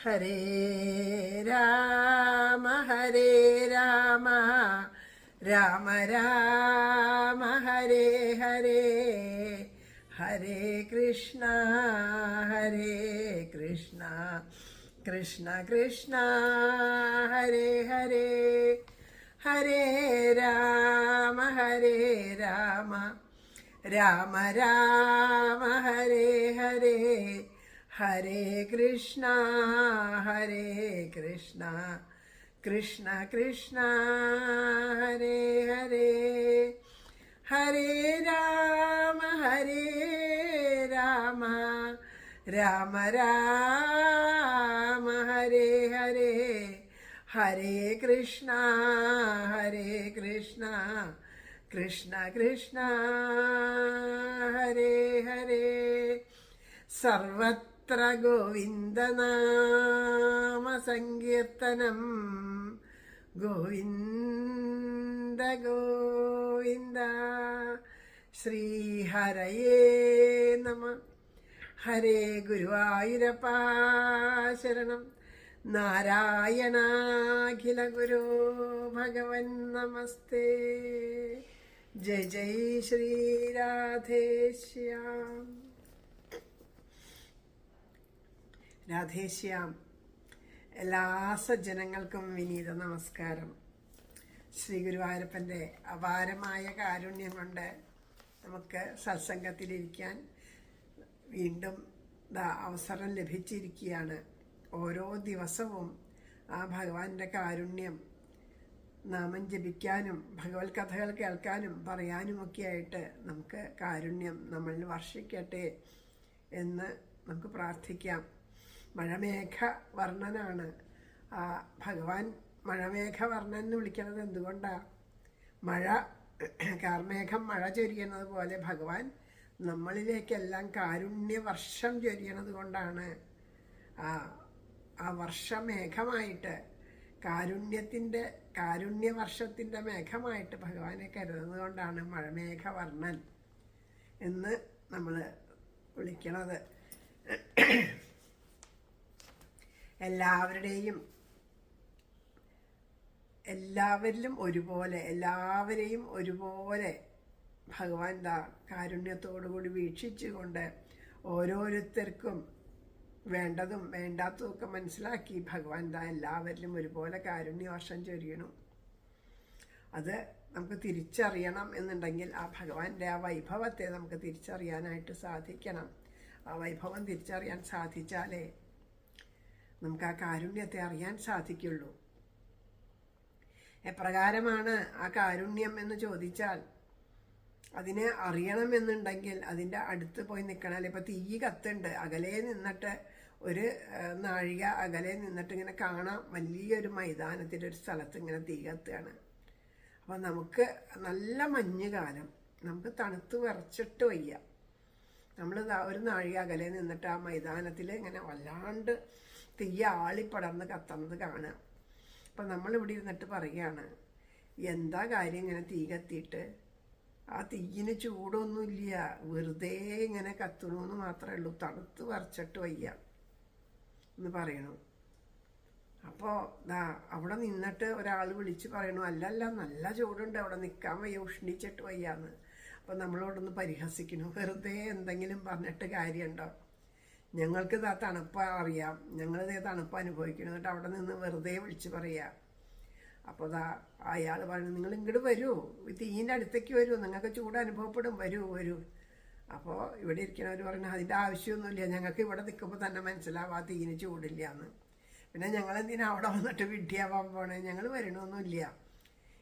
ഹരേ രാമ രാമ രാമ ഹരേ ഹരേ ഹരേ കൃഷ്ണ കൃഷ്ണ കൃഷ്ണ ഹരേ ഹരേ ഹരേ രാമ രാമ രാമ ഹരേ ഹരേ ഹരേ കൃഷ്ണ കൃഷ്ണ കൃഷ്ണ ഹരേ ഹരേ ഹരേ രാമ രാമ രാമ ഹരേ ഹരേ ഹരേ കൃഷ്ണ കൃഷ്ണ കൃഷ്ണ ഹരേ ഹരേ സർവത്ര ഗോവിന്ദനാമ സങ്കീർത്തനം ഗോവിന്ദ ഗോവിന്ദ ശ്രീഹരയേ നമ. ഹരേ ഗുരുവായൂരപ്പ ശരണം. നാരായണാഖില ഗുരു ഭഗവൻ നമസ്തേ. ജയ ജയ ശ്രീ രാധേശ്യാം. രാധേശ്യാം. എല്ലാ സജ്ജനങ്ങൾക്കും വിനീത നമസ്കാരം. ശ്രീ ഗുരുവായൂരപ്പൻ്റെ അപാരമായ കാരുണ്യം കൊണ്ട് നമുക്ക് സത്സംഗത്തിലിരിക്കാൻ വീണ്ടും അവസരം ലഭിച്ചിരിക്കുകയാണ്. ഓരോ ദിവസവും ആ ഭഗവാന്റെ കാരുണ്യം നാമം ജപിക്കാനും ഭഗവത് കഥകൾ കേൾക്കാനും പറയാനുമൊക്കെയായിട്ട് നമുക്ക് കാരുണ്യം നമ്മളിൽ വർഷിക്കട്ടെ എന്ന് നമുക്ക് പ്രാർത്ഥിക്കാം. മഴമേഘ വർണ്ണനാണ് ആ ഭഗവാൻ. മഴമേഘ വർണ്ണൻ എന്ന് വിളിക്കുന്നത് എന്തുകൊണ്ടാണ്? മഴ, കാർമേഘം മഴ ചൊരിയണത് പോലെ ഭഗവാൻ നമ്മളിലേക്കെല്ലാം കാരുണ്യവർഷം ചൊരിയണത് കൊണ്ടാണ്. ആ വർഷമേഘമായിട്ട് കാരുണ്യവർഷത്തിൻ്റെ മേഘമായിട്ട് ഭഗവാനെ കരുതുന്നത് കൊണ്ടാണ് മഴമേഘവർണ്ണൻ എന്ന് നമ്മൾ വിളിക്കണത്. എല്ലാവരിലും ഒരുപോലെ, എല്ലാവരെയും ഒരുപോലെ ഭഗവാൻ കാരുണ്യത്തോടുകൂടി വീക്ഷിച്ചുകൊണ്ട് ഓരോരുത്തർക്കും വേണ്ടതും വേണ്ടാത്തതുമൊക്കെ മനസ്സിലാക്കി ഭഗവാൻ എല്ലാവരിലും ഒരുപോലെ കാരുണ്യവർഷം ചൊരിയണം. അത് നമുക്ക് തിരിച്ചറിയണം എന്നുണ്ടെങ്കിൽ ആ ഭഗവാന്റെ ആ വൈഭവത്തെ നമുക്ക് തിരിച്ചറിയാനായിട്ട് സാധിക്കണം. ആ വൈഭവം തിരിച്ചറിയാൻ സാധിച്ചാലേ നമുക്ക് ആ കാരുണ്യത്തെ അറിയാൻ സാധിക്കുള്ളൂ. എപ്രകാരമാണ് ആ കാരുണ്യം എന്ന് ചോദിച്ചാൽ, അതിനെ അറിയണമെന്നുണ്ടെങ്കിൽ അതിൻ്റെ അടുത്ത് പോയി നിൽക്കണം. ഇപ്പം തീ കത്തുണ്ട്, അകലെ നിന്നിട്ട് ഒരു നാഴിക അകലെ നിന്നിട്ട് ഇങ്ങനെ കാണാം, വലിയൊരു മൈതാനത്തിൻ്റെ ഒരു സ്ഥലത്ത് ഇങ്ങനെ തീ കത്തുകയാണ്. അപ്പം നമുക്ക് നല്ല മഞ്ഞുകാലം, നമുക്ക് തണുത്ത് വിറച്ചിട്ട് വയ്യ. നമ്മൾ ഒരു നാഴിക അകലെ നിന്നിട്ട് ആ മൈതാനത്തിൽ ഇങ്ങനെ വല്ലാണ്ട് തീ ആളിപ്പടർന്ന് കത്തുന്നത് കാണാം. അപ്പം നമ്മളിവിടെ ഇരുന്നിട്ട് പറയുകയാണ്, എന്താ കാര്യം ഇങ്ങനെ തീ കത്തിയിട്ട്? ആ തീയിന് ചൂടൊന്നുമില്ല, വെറുതെ ഇങ്ങനെ കത്തണമെന്ന് മാത്രമേ ഉള്ളൂ, തണുത്ത് വരച്ചിട്ട് വയ്യ എന്ന് പറയണു. അപ്പോൾ അവിടെ നിന്നിട്ട് ഒരാൾ വിളിച്ച് പറയണു, അല്ലല്ല നല്ല ചൂടുണ്ട്, അവിടെ നിൽക്കാൻ വയ്യ, ഉഷ്ണിച്ചിട്ട് വയ്യാന്ന്. അപ്പം നമ്മളോടൊന്ന് പരിഹസിക്കണു. വെറുതെ എന്തെങ്കിലും പറഞ്ഞിട്ട് കാര്യമുണ്ടോ? ഞങ്ങൾക്ക് തണുപ്പ് അറിയാം, ഞങ്ങളിതേ തണുപ്പ് അനുഭവിക്കണം, എന്നിട്ട് അവിടെ നിന്ന് വെറുതെ വിളിച്ച് പറയുക. അപ്പോൾ അയാൾ പറഞ്ഞു, നിങ്ങൾ ഇങ്ങോട്ട് വരൂ, തീയിൻ്റെ അടുത്തേക്ക് വരൂ, നിങ്ങൾക്ക് ചൂട് അനുഭവപ്പെടും, വരൂ. അപ്പോൾ ഇവിടെ ഇരിക്കണവർ പറഞ്ഞു, അതിൻ്റെ ആവശ്യമൊന്നുമില്ല, ഞങ്ങൾക്ക് ഇവിടെ നിൽക്കുമ്പോൾ തന്നെ മനസ്സിലാവും ആ തീയിന് ചൂടില്ല എന്ന്. പിന്നെ ഞങ്ങളെന്തിനാ അവിടെ വന്നിട്ട് വിഡ്ഢിയാവാൻ പോണേ? ഞങ്ങൾ വരണമൊന്നുമില്ല,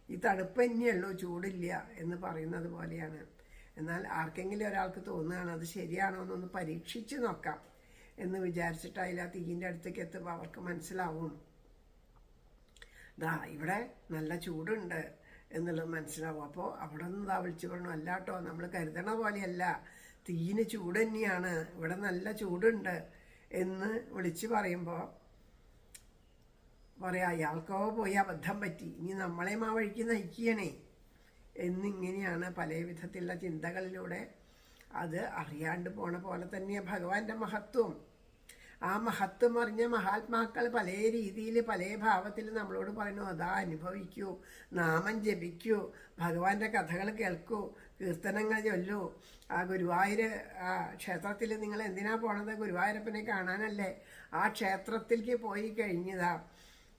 ഈ തണുപ്പ് തന്നെയുള്ളൂ, ചൂടില്ല എന്ന് പറയുന്നത് പോലെയാണ്. എന്നാൽ ആർക്കെങ്കിലും ഒരാൾക്ക് തോന്നുകയാണ് അത് ശരിയാണോ എന്നൊന്ന് പരീക്ഷിച്ച് നോക്കാം എന്ന് വിചാരിച്ചിട്ട് അതിൽ ആ തീയിൻ്റെ അടുത്തേക്ക് എത്തുമ്പോൾ അവർക്ക് മനസ്സിലാവും ഇവിടെ നല്ല ചൂടുണ്ട് എന്നുള്ളത് മനസ്സിലാവും. അപ്പോൾ അവിടെ നിന്ന് വിളിച്ചു പറഞ്ഞു, അല്ല കേട്ടോ, നമ്മൾ കരുതണ പോലെയല്ല, തീയിന് ചൂട് തന്നെയാണ്, ഇവിടെ നല്ല ചൂടുണ്ട് എന്ന് വിളിച്ച് പറയുമ്പോൾ പറയാം, അയാൾക്കോ പോയി അബദ്ധം പറ്റി, ഇനി നമ്മളെയും ആ വഴിക്ക് നയിക്കണേ എന്നിങ്ങനെയാണ് പല വിധത്തിലുള്ള ചിന്തകളിലൂടെ അത് അറിയാണ്ട് പോണ പോലെ തന്നെയാണ് ഭഗവാന്റെ മഹത്വം. ആ മഹത്വം അറിഞ്ഞ മഹാത്മാക്കൾ പല രീതിയിൽ പല ഭാവത്തിൽ നമ്മളോട് പറയുന്നു, അതാ അനുഭവിക്കൂ, നാമം ജപിക്കൂ, ഭഗവാന്റെ കഥകൾ കേൾക്കൂ, കീർത്തനങ്ങൾ ചൊല്ലൂ. ആ ഗുരുവായൂർ ആ ക്ഷേത്രത്തിൽ നിങ്ങൾ എന്തിനാ പോണത്? ഗുരുവായൂരപ്പനെ കാണാനല്ലേ. ആ ക്ഷേത്രത്തിലേക്ക് പോയി കഴിഞ്ഞതാ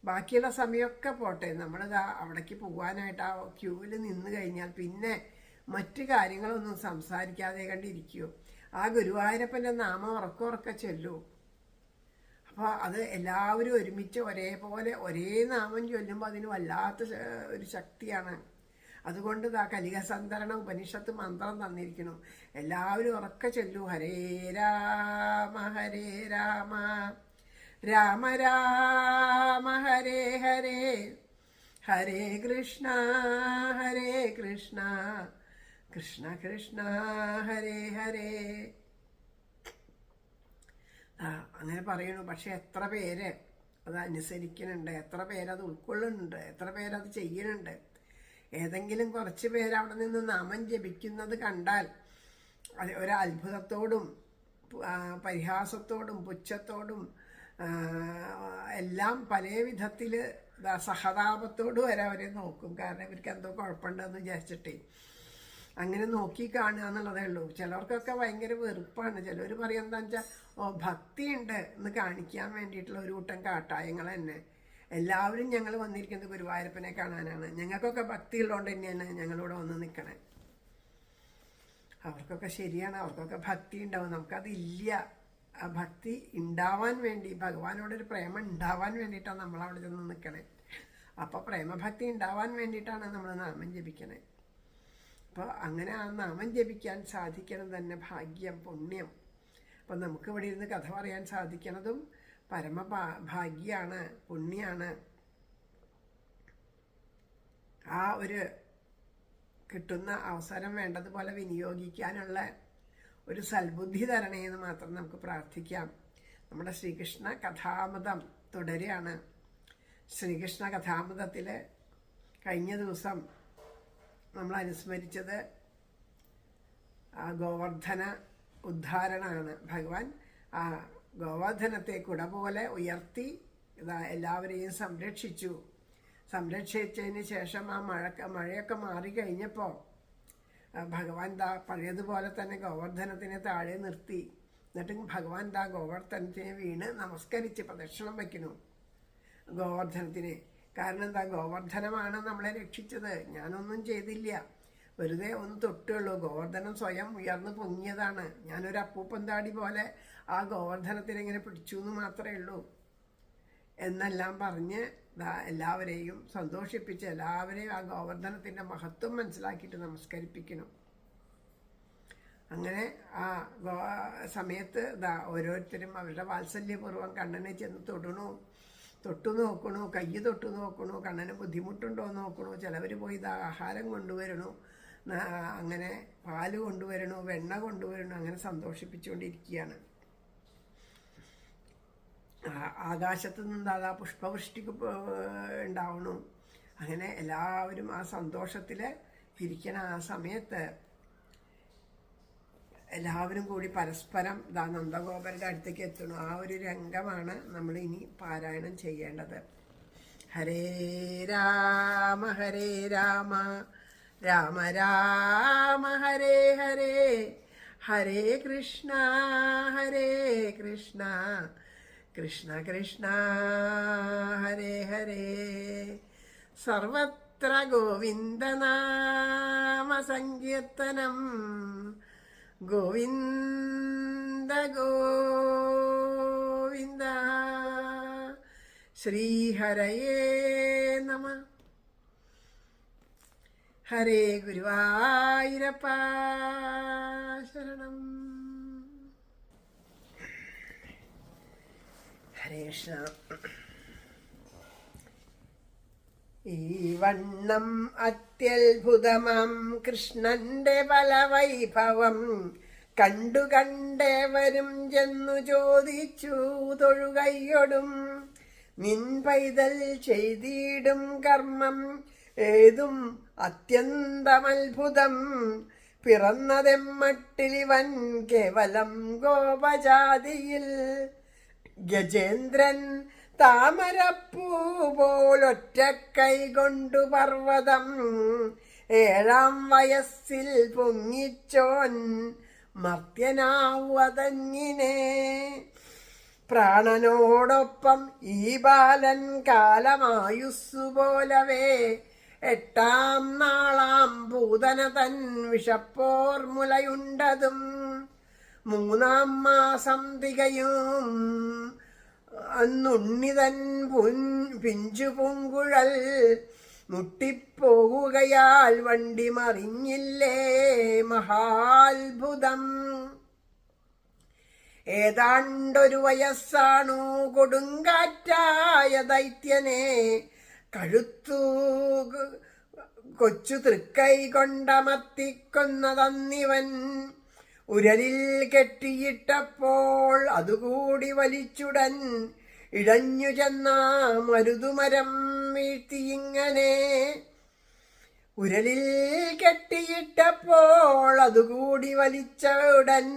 ബാക്കിയുള്ള സമയമൊക്കെ പോട്ടെ, നമ്മളിതാ അവിടേക്ക് പോകാനായിട്ട് ആ ക്യൂവിൽ നിന്ന് കഴിഞ്ഞാൽ പിന്നെ മറ്റു കാര്യങ്ങളൊന്നും സംസാരിക്കാതെ കണ്ടിരിക്കൂ. ആ ഗുരുവായൂരപ്പൻ്റെ നാമം ഉറക്കെ ചൊല്ലൂ. അപ്പോൾ അത് എല്ലാവരും ഒരുമിച്ച് ഒരേപോലെ ഒരേ നാമം ചൊല്ലുമ്പോൾ അതിന് വല്ലാത്ത ഒരു ശക്തിയാണ്. അതുകൊണ്ട് കലിക സന്തരണ ഉപനിഷത്ത് മന്ത്രം തന്നിരിക്കുന്നു. എല്ലാവരും ഉറക്കെ ചൊല്ലൂ, ഹരേ രാമ ഹരേ രാമ രാമ രാമ ഹരേ ഹരേ ഹരേ കൃഷ്ണ കൃഷ്ണ കൃഷ്ണ ഹരേ ഹരേ. അങ്ങനെ പറയണു. പക്ഷെ എത്ര പേര് അത് അനുസരിക്കുന്നുണ്ട്, എത്ര പേരത് ഉൾക്കൊള്ളുന്നുണ്ട്, എത്ര പേരത് ചെയ്യുന്നുണ്ട്? ഏതെങ്കിലും കുറച്ച് പേര് അവിടെ നിന്ന് നാമം ജപിക്കുന്നത് കണ്ടാൽ അത് ഒരു അത്ഭുതത്തോടും പരിഹാസത്തോടും പുച്ഛത്തോടും എല്ലാം പല വിധത്തിൽ സഹതാപത്തോടും വരെ അവരെ നോക്കും. കാരണം ഇവർക്ക് എന്തോ കുഴപ്പമുണ്ടെന്ന് വിചാരിച്ചിട്ടേ അങ്ങനെ നോക്കി കാണുക എന്നുള്ളതേ ഉള്ളൂ. ചിലർക്കൊക്കെ ഭയങ്കര വെറുപ്പാണ്. ചിലർ പറയും എന്താണെന്ന് വെച്ചാൽ, ഭക്തി ഉണ്ട് എന്ന് കാണിക്കാൻ വേണ്ടിയിട്ടുള്ള ഒരു കൂട്ടം കാട്ടായങ്ങൾ തന്നെ. എല്ലാവരും ഞങ്ങൾ വന്നിരിക്കുന്നത് ഗുരുവായൂരപ്പനെ കാണാനാണ്, ഞങ്ങൾക്കൊക്കെ ഭക്തി ഉള്ളതുകൊണ്ട് തന്നെയാണ് ഞങ്ങളിവിടെ വന്ന് നിൽക്കണേ. അവർക്കൊക്കെ ശരിയാണ്, അവർക്കൊക്കെ ഭക്തി ഉണ്ടാവും, നമുക്കതില്ല. ആ ഭക്തി ഉണ്ടാവാൻ വേണ്ടി, ഭഗവാനോടൊരു പ്രേമം ഉണ്ടാവാൻ വേണ്ടിയിട്ടാണ് നമ്മളവിടെ ചെന്ന് നിൽക്കണേ. അപ്പോൾ പ്രേമഭക്തി ഉണ്ടാവാൻ വേണ്ടിയിട്ടാണ് നമ്മൾ നാമം ജപിക്കണേ. അപ്പോൾ അങ്ങനെ ആ നാമം ജപിക്കാൻ സാധിക്കണം തന്നെ ഭാഗ്യം, പുണ്യം. അപ്പം നമുക്ക് ഇവിടെ ഇരുന്ന് കഥ പറയാൻ സാധിക്കുന്നതും ഭാഗ്യാണ്, പുണ്യാണ്. ആ ഒരു കിട്ടുന്ന അവസരം വേണ്ടതുപോലെ വിനിയോഗിക്കാനുള്ള ഒരു സൽബുദ്ധി തരണേന്ന് മാത്രം നമുക്ക് പ്രാർത്ഥിക്കാം. നമ്മുടെ ശ്രീകൃഷ്ണ കഥാമൃതം തുടരുകയാണ്. ശ്രീകൃഷ്ണ കഥാമൃതത്തിൽ കഴിഞ്ഞ ദിവസം നമ്മൾ അനുസ്മരിച്ചത് ഗോവർദ്ധന ഉദ്ധാരണമാണ്. ഭഗവാൻ ആ ഗോവർദ്ധനത്തെ കുട പോലെ ഉയർത്തി എല്ലാവരെയും സംരക്ഷിച്ചതിന് ശേഷം ആ മഴയൊക്കെ മാറിക്കഴിഞ്ഞപ്പോൾ ഭഗവാൻ പഴയതുപോലെ തന്നെ ഗോവർദ്ധനത്തിനെ താഴെ നിർത്തി. എന്നിട്ട് ഭഗവാൻ ഗോവർദ്ധനത്തിനെ വീണ് നമസ്കരിച്ച് പ്രദക്ഷിണം വയ്ക്കുന്നു ഗോവർദ്ധനത്തിനെ. കാരണം ഗോവർദ്ധനമാണ് നമ്മളെ രക്ഷിച്ചത്, ഞാനൊന്നും ചെയ്തില്ല, വെറുതെ ഒന്ന് തൊട്ടുള്ളൂ. ഗോവർദ്ധനം സ്വയം ഉയർന്നു പൊങ്ങിയതാണ്. ഞാനൊരു അപ്പൂപ്പന്താടി പോലെ ആ ഗോവർദ്ധനത്തിനെ ഇങ്ങനെ പിടിച്ചു എന്ന് മാത്രമേ ഉള്ളൂ എന്നെല്ലാം പറഞ്ഞ് എല്ലാവരെയും സന്തോഷിപ്പിച്ച് എല്ലാവരെയും ആ ഗോവർദ്ധനത്തിൻ്റെ മഹത്വം മനസ്സിലാക്കിയിട്ട് നമസ്കരിപ്പിക്കണം. അങ്ങനെ ആ സമയത്ത് ഓരോരുത്തരും അവരുടെ വാത്സല്യപൂർവ്വം കണ്ണനെ ചെന്ന് തൊട്ടു നോക്കണു, കൈ തൊട്ടു നോക്കണു, കണ്ണന് ബുദ്ധിമുട്ടുണ്ടോ നോക്കണു. ചിലവർ പോയി ആഹാരം കൊണ്ടുവരണു, അങ്ങനെ പാല് കൊണ്ടുവരണു, വെണ്ണ കൊണ്ടുവരണു, അങ്ങനെ സന്തോഷിപ്പിച്ചുകൊണ്ടിരിക്കുകയാണ്. ആകാശത്ത് നിന്ന് പുഷ്പവൃഷ്ടി ഉണ്ടാവണു. അങ്ങനെ എല്ലാവരും ആ സന്തോഷത്തിൽ ഇരിക്കണ ആ സമയത്ത് എല്ലാവരും കൂടി പരസ്പരം നന്ദഗോപരുടെ അടുത്തേക്ക് എത്തണു. ആ ഒരു രംഗമാണ് നമ്മൾ ഇനി പാരായണം ചെയ്യേണ്ടത്. ഹരേ രാമ രാമ രാമ ഹരേ ഹരേ ഹരേ കൃഷ്ണ കൃഷ്ണ കൃഷ്ണ ഹരേ ഹരേ. സർവത്ര ഗോവിന്ദനാമ സങ്കീർത്തനം, ഗോവിന്ദ ഗോവിന്ദ. ശ്രീഹരയേ നമ. ഹരേ ഗുരുവായൂരപ്പ ശരണം. ഹരേ കൃഷ്ണ. ഈ വണ്ണം അത്യത്ഭുതമാം കൃഷ്ണന്റെ ബലവൈഭവം കണ്ടേവരും ചെന്നു ചോദിച്ചു തൊഴുകൈയൊടും, നിൻ പൈതൽ ചെയ്തിടും കർമ്മം ഏതും അത്യന്തമത്ഭുതം. പിറന്നതെമ്മട്ടിലിവൻ കേവലം ഗോപജാതിയിൽ, ഗജേന്ദ്രൻ താമരപ്പൂ പോലൊറ്റക്കൈ കൊണ്ടു പർവ്വതം 7-ാം വയസ്സിൽ പൊങ്ങിച്ചോൻ മർത്യനാവതങ്ങിനെ. പ്രാണനോടൊപ്പം ഈ ബാലൻ കാലമായുസ്സു പോലവേ 8-ാം നാളാം പൂതന തൻ വിഷപ്പോർമുലയുണ്ടതും 3-ാം മാസം തികയും അന്നുണ്ണിതൻ പിഞ്ചു പൂങ്കുഴൽ മുട്ടിപ്പോകുകയാൽ വണ്ടി മറിഞ്ഞില്ലേ മഹാത്ഭുതം. ഏതാണ്ടൊരു വയസ്സാണു കൊടുങ്കാറ്റായ ദൈത്യനെ കഴുത്തു കൊച്ചു തൃക്കൈ കൊണ്ടമർത്തിക്കൊന്നതന്നിവൻ. ഉരലിൽ കെട്ടിയിട്ടപ്പോൾ അതുകൂടി വലിച്ചുടൻ ഇടഞ്ഞു ചെന്ന മരുതുമരം വീഴ്ത്തിയിങ്ങനെ. ഉരലിൽ കെട്ടിയിട്ടപ്പോൾ അതുകൂടി വലിച്ച ഉടൻ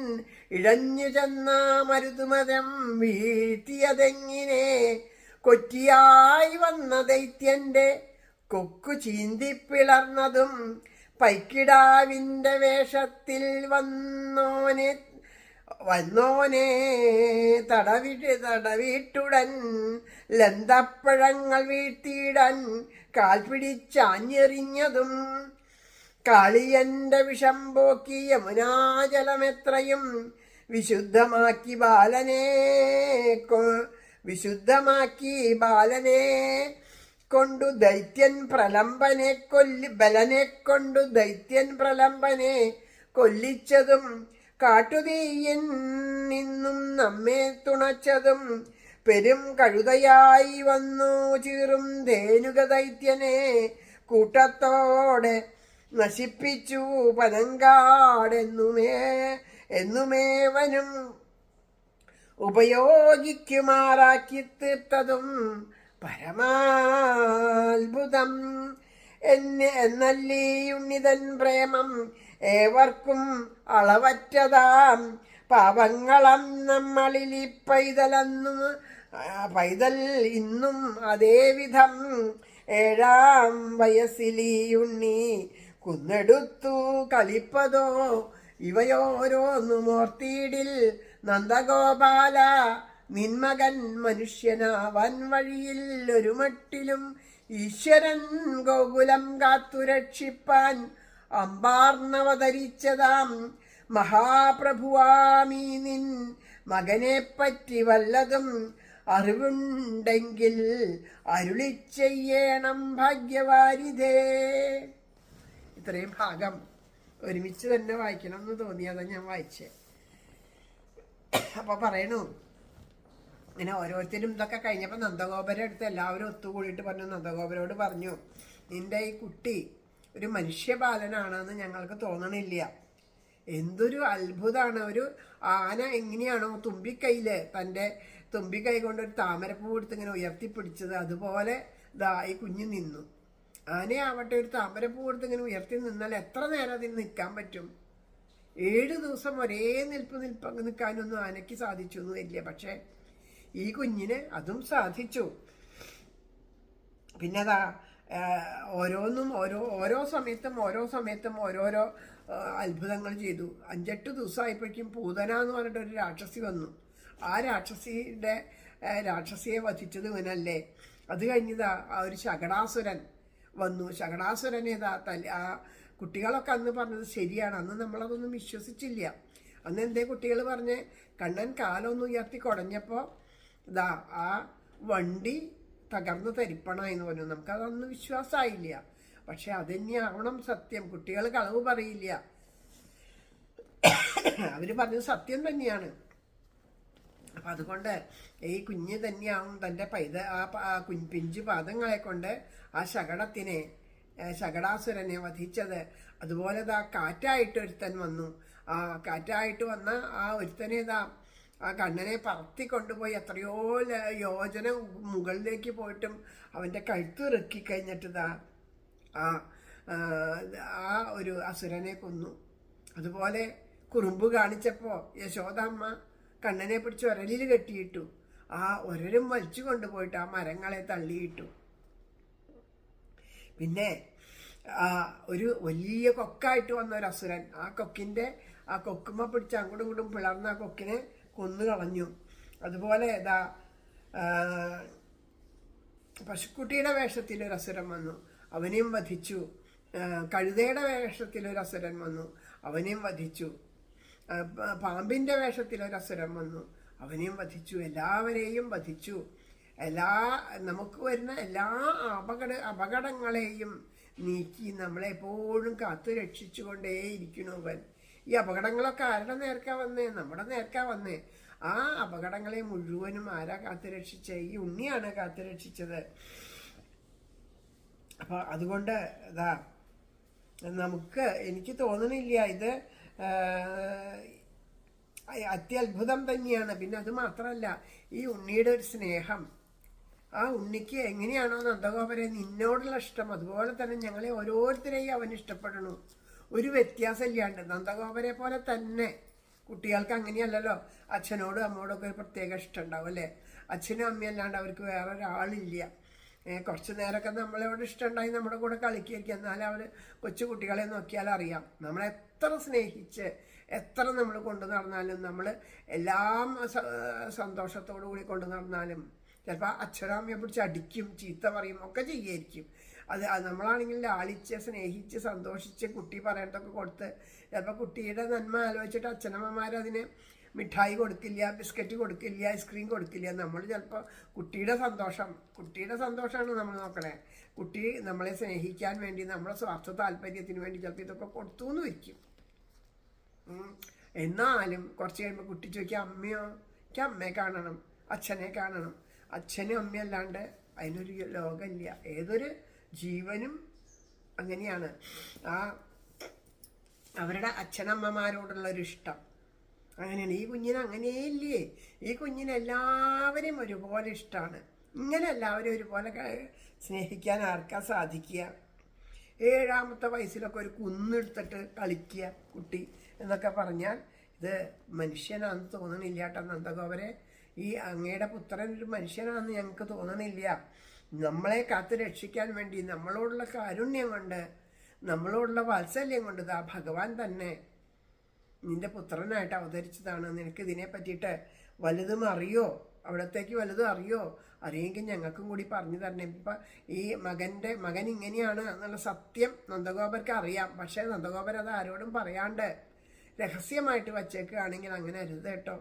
ഇഴഞ്ഞു ചെന്ന മരുതുമരം വീഴ്ത്തിയതെങ്ങിനെ. കൊറ്റിയായി വന്ന ദൈത്യന്റെ കൊക്കു ചീന്തിപ്പിളർന്നതും പൈക്കിടാവിന്റെ വേഷത്തിൽ വന്നോനെ തടവിട്ടുടൻ ലന്തപ്പഴങ്ങൾ വീഴ്ത്തിയിടാൻ കാൽ പിടിച്ചാഞ്ഞെറിഞ്ഞതും കാളിയന്റെ വിഷം പോക്കി യമുനാജലമെത്രയും വിശുദ്ധമാക്കി ബാലനെ കൊണ്ടു ദൈത്യൻ പ്രലംബനെ കൊല്ലിച്ചതും കാട്ടുതീയൻ നിന്നും നമ്മെ തുണച്ചതും പെരും കഴുതയായി വന്നു ചീറും ധേനുക ദൈത്യനെ കൂട്ടത്തോടെ നശിപ്പിച്ചു പനങ്കാടെന്നുമേവനും ഉപയോഗിക്കുമാറാക്കി തീർത്തതും പരമാത്ഭുതം. എന്നല്ലീ ഉണ്ണിതൻ പ്രേമം ഏവർക്കും അളവറ്റതാം. പാപങ്ങളം നമ്മളിലി പൈതൽ ഇന്നും അതേവിധം. 7-ാം വയസ്സിലീ ഉണ്ണി കുന്നെടുത്തു കളിപ്പതോ ഇവയോരോന്നുമോർത്തിയിടിൽ. നന്ദഗോപാല നിന്മകൻ മനുഷ്യനാവാൻ വഴിയിൽ ഒരു മട്ടിലും ഈശ്വരൻ ഗോകുലം കാത്തുരക്ഷിപ്പാൻ അമ്പാർന്നവതരിച്ചതാം. മഹാപ്രഭുവാമീ നിൻ മകനെപ്പറ്റി വല്ലതും അറിവുണ്ടെങ്കിൽ അരുളിച്ചെയ്യണം ഭാഗ്യവാരിധേ. ഇത്രയും ഭാഗം ഒരുമിച്ച് തന്നെ വായിക്കണം എന്ന് തോന്നിയതാ ഞാൻ വായിച്ചേ. അപ്പൊ പറയണു ഇങ്ങനെ ഓരോരുത്തരും ഇതൊക്കെ കഴിഞ്ഞപ്പോൾ നന്ദഗോപുരം എടുത്ത് എല്ലാവരും ഒത്തുകൂടിയിട്ട് പറഞ്ഞു. നന്ദഗോപുരോട് പറഞ്ഞു, നിന്റെ ഈ കുട്ടി ഒരു മനുഷ്യബാലനാണെന്ന് ഞങ്ങൾക്ക് തോന്നണില്ല. എന്തൊരു അത്ഭുതമാണ്. ഒരു ആന എങ്ങനെയാണോ തുമ്പിക്കൈയില് തൻ്റെ തുമ്പിക്കൈ കൊണ്ട് ഒരു താമരപ്പൂ എടുത്ത് ഇങ്ങനെ ഉയർത്തിപ്പിടിച്ചത്, അതുപോലെ ദാ ഈ കുഞ്ഞ് നിന്നു. ആനയാവട്ടെ ഒരു താമരപ്പൂ എടുത്ത് ഇങ്ങനെ ഉയർത്തി നിന്നാൽ എത്ര നേരം അതിന് നിൽക്കാൻ പറ്റും? 7 ദിവസം ഒരേ നിൽക്കാനൊന്നും ആനയ്ക്ക് സാധിച്ചു ഒന്നും ഇല്ല. പക്ഷെ ഈ കുഞ്ഞിന് അതും സാധിച്ചു. പിന്നെ അതാ ഓരോന്നും ഓരോ സമയത്തും ഓരോരോ അത്ഭുതങ്ങൾ ചെയ്തു. 5-8 ദിവസമായപ്പോഴേക്കും പൂതന എന്ന് പറഞ്ഞിട്ട് ഒരു രാക്ഷസി വന്നു. ആ രാക്ഷസിയെ വധിച്ചത് ഇവനല്ലേ. അത് കഴിഞ്ഞതാ ആ ഒരു ശകടാസുരൻ വന്നു. ശകടാസുരനേതാ ആ കുട്ടികളൊക്കെ അന്ന് പറഞ്ഞത് ശരിയാണ്. അന്ന് നമ്മളതൊന്നും വിശ്വസിച്ചില്ല. അന്ന് എന്തേ കുട്ടികൾ പറഞ്ഞ് കണ്ണൻ കാലൊന്ന് ഉയർത്തി കുടഞ്ഞപ്പോൾ ഇതാ ആ വണ്ടി തകർന്ന് തരിപ്പണായെന്ന് പറഞ്ഞു. നമുക്കതൊന്നും വിശ്വാസമായില്ല. പക്ഷെ അതന്നെയാവണം സത്യം. കുട്ടികൾ കളവ് പറയില്ല. അവര് പറഞ്ഞത് സത്യം തന്നെയാണ്. അപ്പം അതുകൊണ്ട് ഈ കുഞ്ഞ് തന്നെയാവും തൻ്റെ പിഞ്ചു പാദങ്ങളെ കൊണ്ട് ആ ശകടാസുരനെ വധിച്ചത്. അതുപോലെ ആ കാറ്റായിട്ട് ഒരുത്തൻ വന്നു. ആ കാറ്റായിട്ട് വന്ന ആ ഒരുത്തനേതാ ആ കണ്ണനെ പറത്തി കൊണ്ടുപോയി എത്രയോ യോജന മുകളിലേക്ക് പോയിട്ടും അവൻ്റെ കഴുത്ത് ഇറക്കി കഴിഞ്ഞിട്ടതാ ആ ഒരു അസുരനെ കൊന്നു. അതുപോലെ കുറുമ്പ് കാണിച്ചപ്പോൾ യശോദാമ്മ കണ്ണനെ പിടിച്ച് ഉരലിൽ കെട്ടിയിട്ടു. ആ ഒരരും വലിച്ചു കൊണ്ടുപോയിട്ട് ആ മരങ്ങളെ തള്ളിയിട്ടു. പിന്നെ ഒരു വലിയ കൊക്കായിട്ട് വന്ന ഒരു അസുരൻ ആ കൊക്കുമ്മ പിടിച്ച് അങ്ങോട്ടും ഇങ്ങോട്ടും പിളർന്ന ആ കൊക്കിനെ കൊന്നു കളഞ്ഞു. അതുപോലെ പശുക്കുട്ടിയുടെ വേഷത്തിൽ ഒരു അസുരൻ വന്നു, അവനെയും വധിച്ചു. കഴുതയുടെ വേഷത്തിൽ ഒരു അസുരൻ വന്നു, അവനെയും വധിച്ചു. പാമ്പിന്റെ വേഷത്തിൽ ഒരു അസുരൻ വന്നു, അവനെയും വധിച്ചു. എല്ലാവരെയും വധിച്ചു. നമുക്ക് വരുന്ന എല്ലാ അപകടങ്ങളെയും നീക്കി നമ്മളെപ്പോഴും കാത്തു രക്ഷിച്ചുകൊണ്ടേയിരിക്കണു അവൻ. ഈ അപകടങ്ങളൊക്കെ ആരുടെ നേർക്കാ വന്നേ? നമ്മുടെ നേർക്കാ വന്നേ. ആ അപകടങ്ങളെ മുഴുവനും ആരാ കാത്തുരക്ഷിച്ച? ഈ ഉണ്ണിയാണ് കാത്തുരക്ഷിച്ചത്. അപ്പൊ അതുകൊണ്ട് എനിക്ക് തോന്നണില്ല, ഇത് അത്യത്ഭുതം തന്നെയാണ്. പിന്നെ അത് മാത്രമല്ല, ഈ ഉണ്ണിയുടെ ഒരു സ്നേഹം, ആ ഉണ്ണിക്ക് എങ്ങനെയാണോ നന്ദഗോപരെ നിന്നോടുള്ള ഇഷ്ടം, അതുപോലെ തന്നെ ഞങ്ങളെ ഓരോരുത്തരെയും അവൻ ഇഷ്ടപ്പെടണു. ഒരു വ്യത്യാസമില്ലാണ്ട് നന്ദഗോപരെ പോലെ തന്നെ. കുട്ടികൾക്ക് അങ്ങനെയല്ലല്ലോ, അച്ഛനോടും അമ്മോടൊക്കെ ഒരു പ്രത്യേക ഇഷ്ടം ഉണ്ടാവും അല്ലേ? അച്ഛനും അമ്മയല്ലാണ്ട് അവർക്ക് വേറെ ഒരാളില്ല. കുറച്ച് നേരമൊക്കെ നമ്മളോട് ഇഷ്ടമുണ്ടായി നമ്മുടെ കൂടെ കളിക്കുകയായിരിക്കും. എന്നാലും അവർ കൊച്ചു കുട്ടികളെ നോക്കിയാൽ അറിയാം, നമ്മളെത്ര സ്നേഹിച്ച് എത്ര നമ്മൾ കൊണ്ടു നടന്നാലും, നമ്മൾ എല്ലാം സന്തോഷത്തോടു കൂടി കൊണ്ടു നടന്നാലും ചിലപ്പോൾ അച്ഛനമ്മയെ പിടിച്ച് അടിക്കും, ചീത്ത പറയും, ഒക്കെ ചെയ്യായിരിക്കും. അത് നമ്മളാണെങ്കിൽ ലാളിച്ച് സ്നേഹിച്ച് സന്തോഷിച്ച് കുട്ടി പറയേണ്ടതൊക്കെ കൊടുത്ത് ചിലപ്പോൾ കുട്ടിയുടെ നന്മ ആലോചിച്ചിട്ട് അച്ഛനമ്മമാരതിന് മിഠായി കൊടുക്കില്ല, ബിസ്ക്കറ്റ് കൊടുക്കില്ല, ഐസ്ക്രീം കൊടുക്കില്ല. നമ്മൾ ചിലപ്പോൾ കുട്ടിയുടെ സന്തോഷമാണ് നമ്മൾ നോക്കണേ. കുട്ടി നമ്മളെ സ്നേഹിക്കാൻ വേണ്ടി, നമ്മളെ സ്വാർത്ഥ താല്പര്യത്തിന് വേണ്ടി ചിലപ്പോൾ ഇതൊക്കെ കൊടുത്തു എന്ന് വയ്ക്കും. എന്നാലും കുറച്ച് കഴിയുമ്പോൾ കുട്ടി ചോദിക്കുക, അമ്മയോ? എനിക്ക് അമ്മയെ കാണണം, അച്ഛനെ കാണണം. അച്ഛനും അമ്മയല്ലാണ്ട് അതിനൊരു ലോകമില്ല. ഏതൊരു ജീവനും അങ്ങനെയാണ്. അവരുടെ അച്ഛനമ്മമാരോടുള്ളൊരു ഇഷ്ടം അങ്ങനെയാണ്. ഈ കുഞ്ഞിന് അങ്ങനെയില്ലേ. ഈ കുഞ്ഞിന് എല്ലാവരെയും ഒരുപോലെ ഇഷ്ടമാണ്. ഇങ്ങനെ എല്ലാവരും ഒരുപോലെ സ്നേഹിക്കാൻ ആർക്കാ സാധിക്കുക? 7ാമത്തെ വയസ്സിലൊക്കെ ഒരു കുന്നെടുത്തിട്ട് കളിക്കുക കുട്ടി എന്നൊക്കെ പറഞ്ഞാൽ ഇത് മനുഷ്യനാണെന്ന് തോന്നണില്ല കേട്ടോ നന്ദഗോപരെ. ഈ അങ്ങയുടെ പുത്രൻ ഒരു മനുഷ്യനാണെന്ന് ഞങ്ങൾക്ക് തോന്നണില്ല. നമ്മളെ കാത്ത് രക്ഷിക്കാൻ വേണ്ടി നമ്മളോടുള്ള കാരുണ്യം കൊണ്ട്, നമ്മളോടുള്ള വാത്സല്യം കൊണ്ട് ഭഗവാൻ തന്നെ നിന്റെ പുത്രനായിട്ട് അവതരിച്ചതാണ്. നിനക്ക് ഇതിനെ പറ്റിയിട്ട് വലുതും അറിയോ? അവിടത്തേക്ക് വലുതും അറിയോ? അറിയെങ്കിൽ ഞങ്ങൾക്കും കൂടി പറഞ്ഞു തരണേ. ഇപ്പം ഈ മകൻ ഇങ്ങനെയാണ് എന്നുള്ള സത്യം നന്ദഗോപർക്ക് അറിയാം. പക്ഷേ നന്ദഗോപർ അത് ആരോടും പറയാണ്ട് രഹസ്യമായിട്ട് വച്ചേക്കുകയാണെങ്കിൽ അങ്ങനെ അരുത് കേട്ടോ.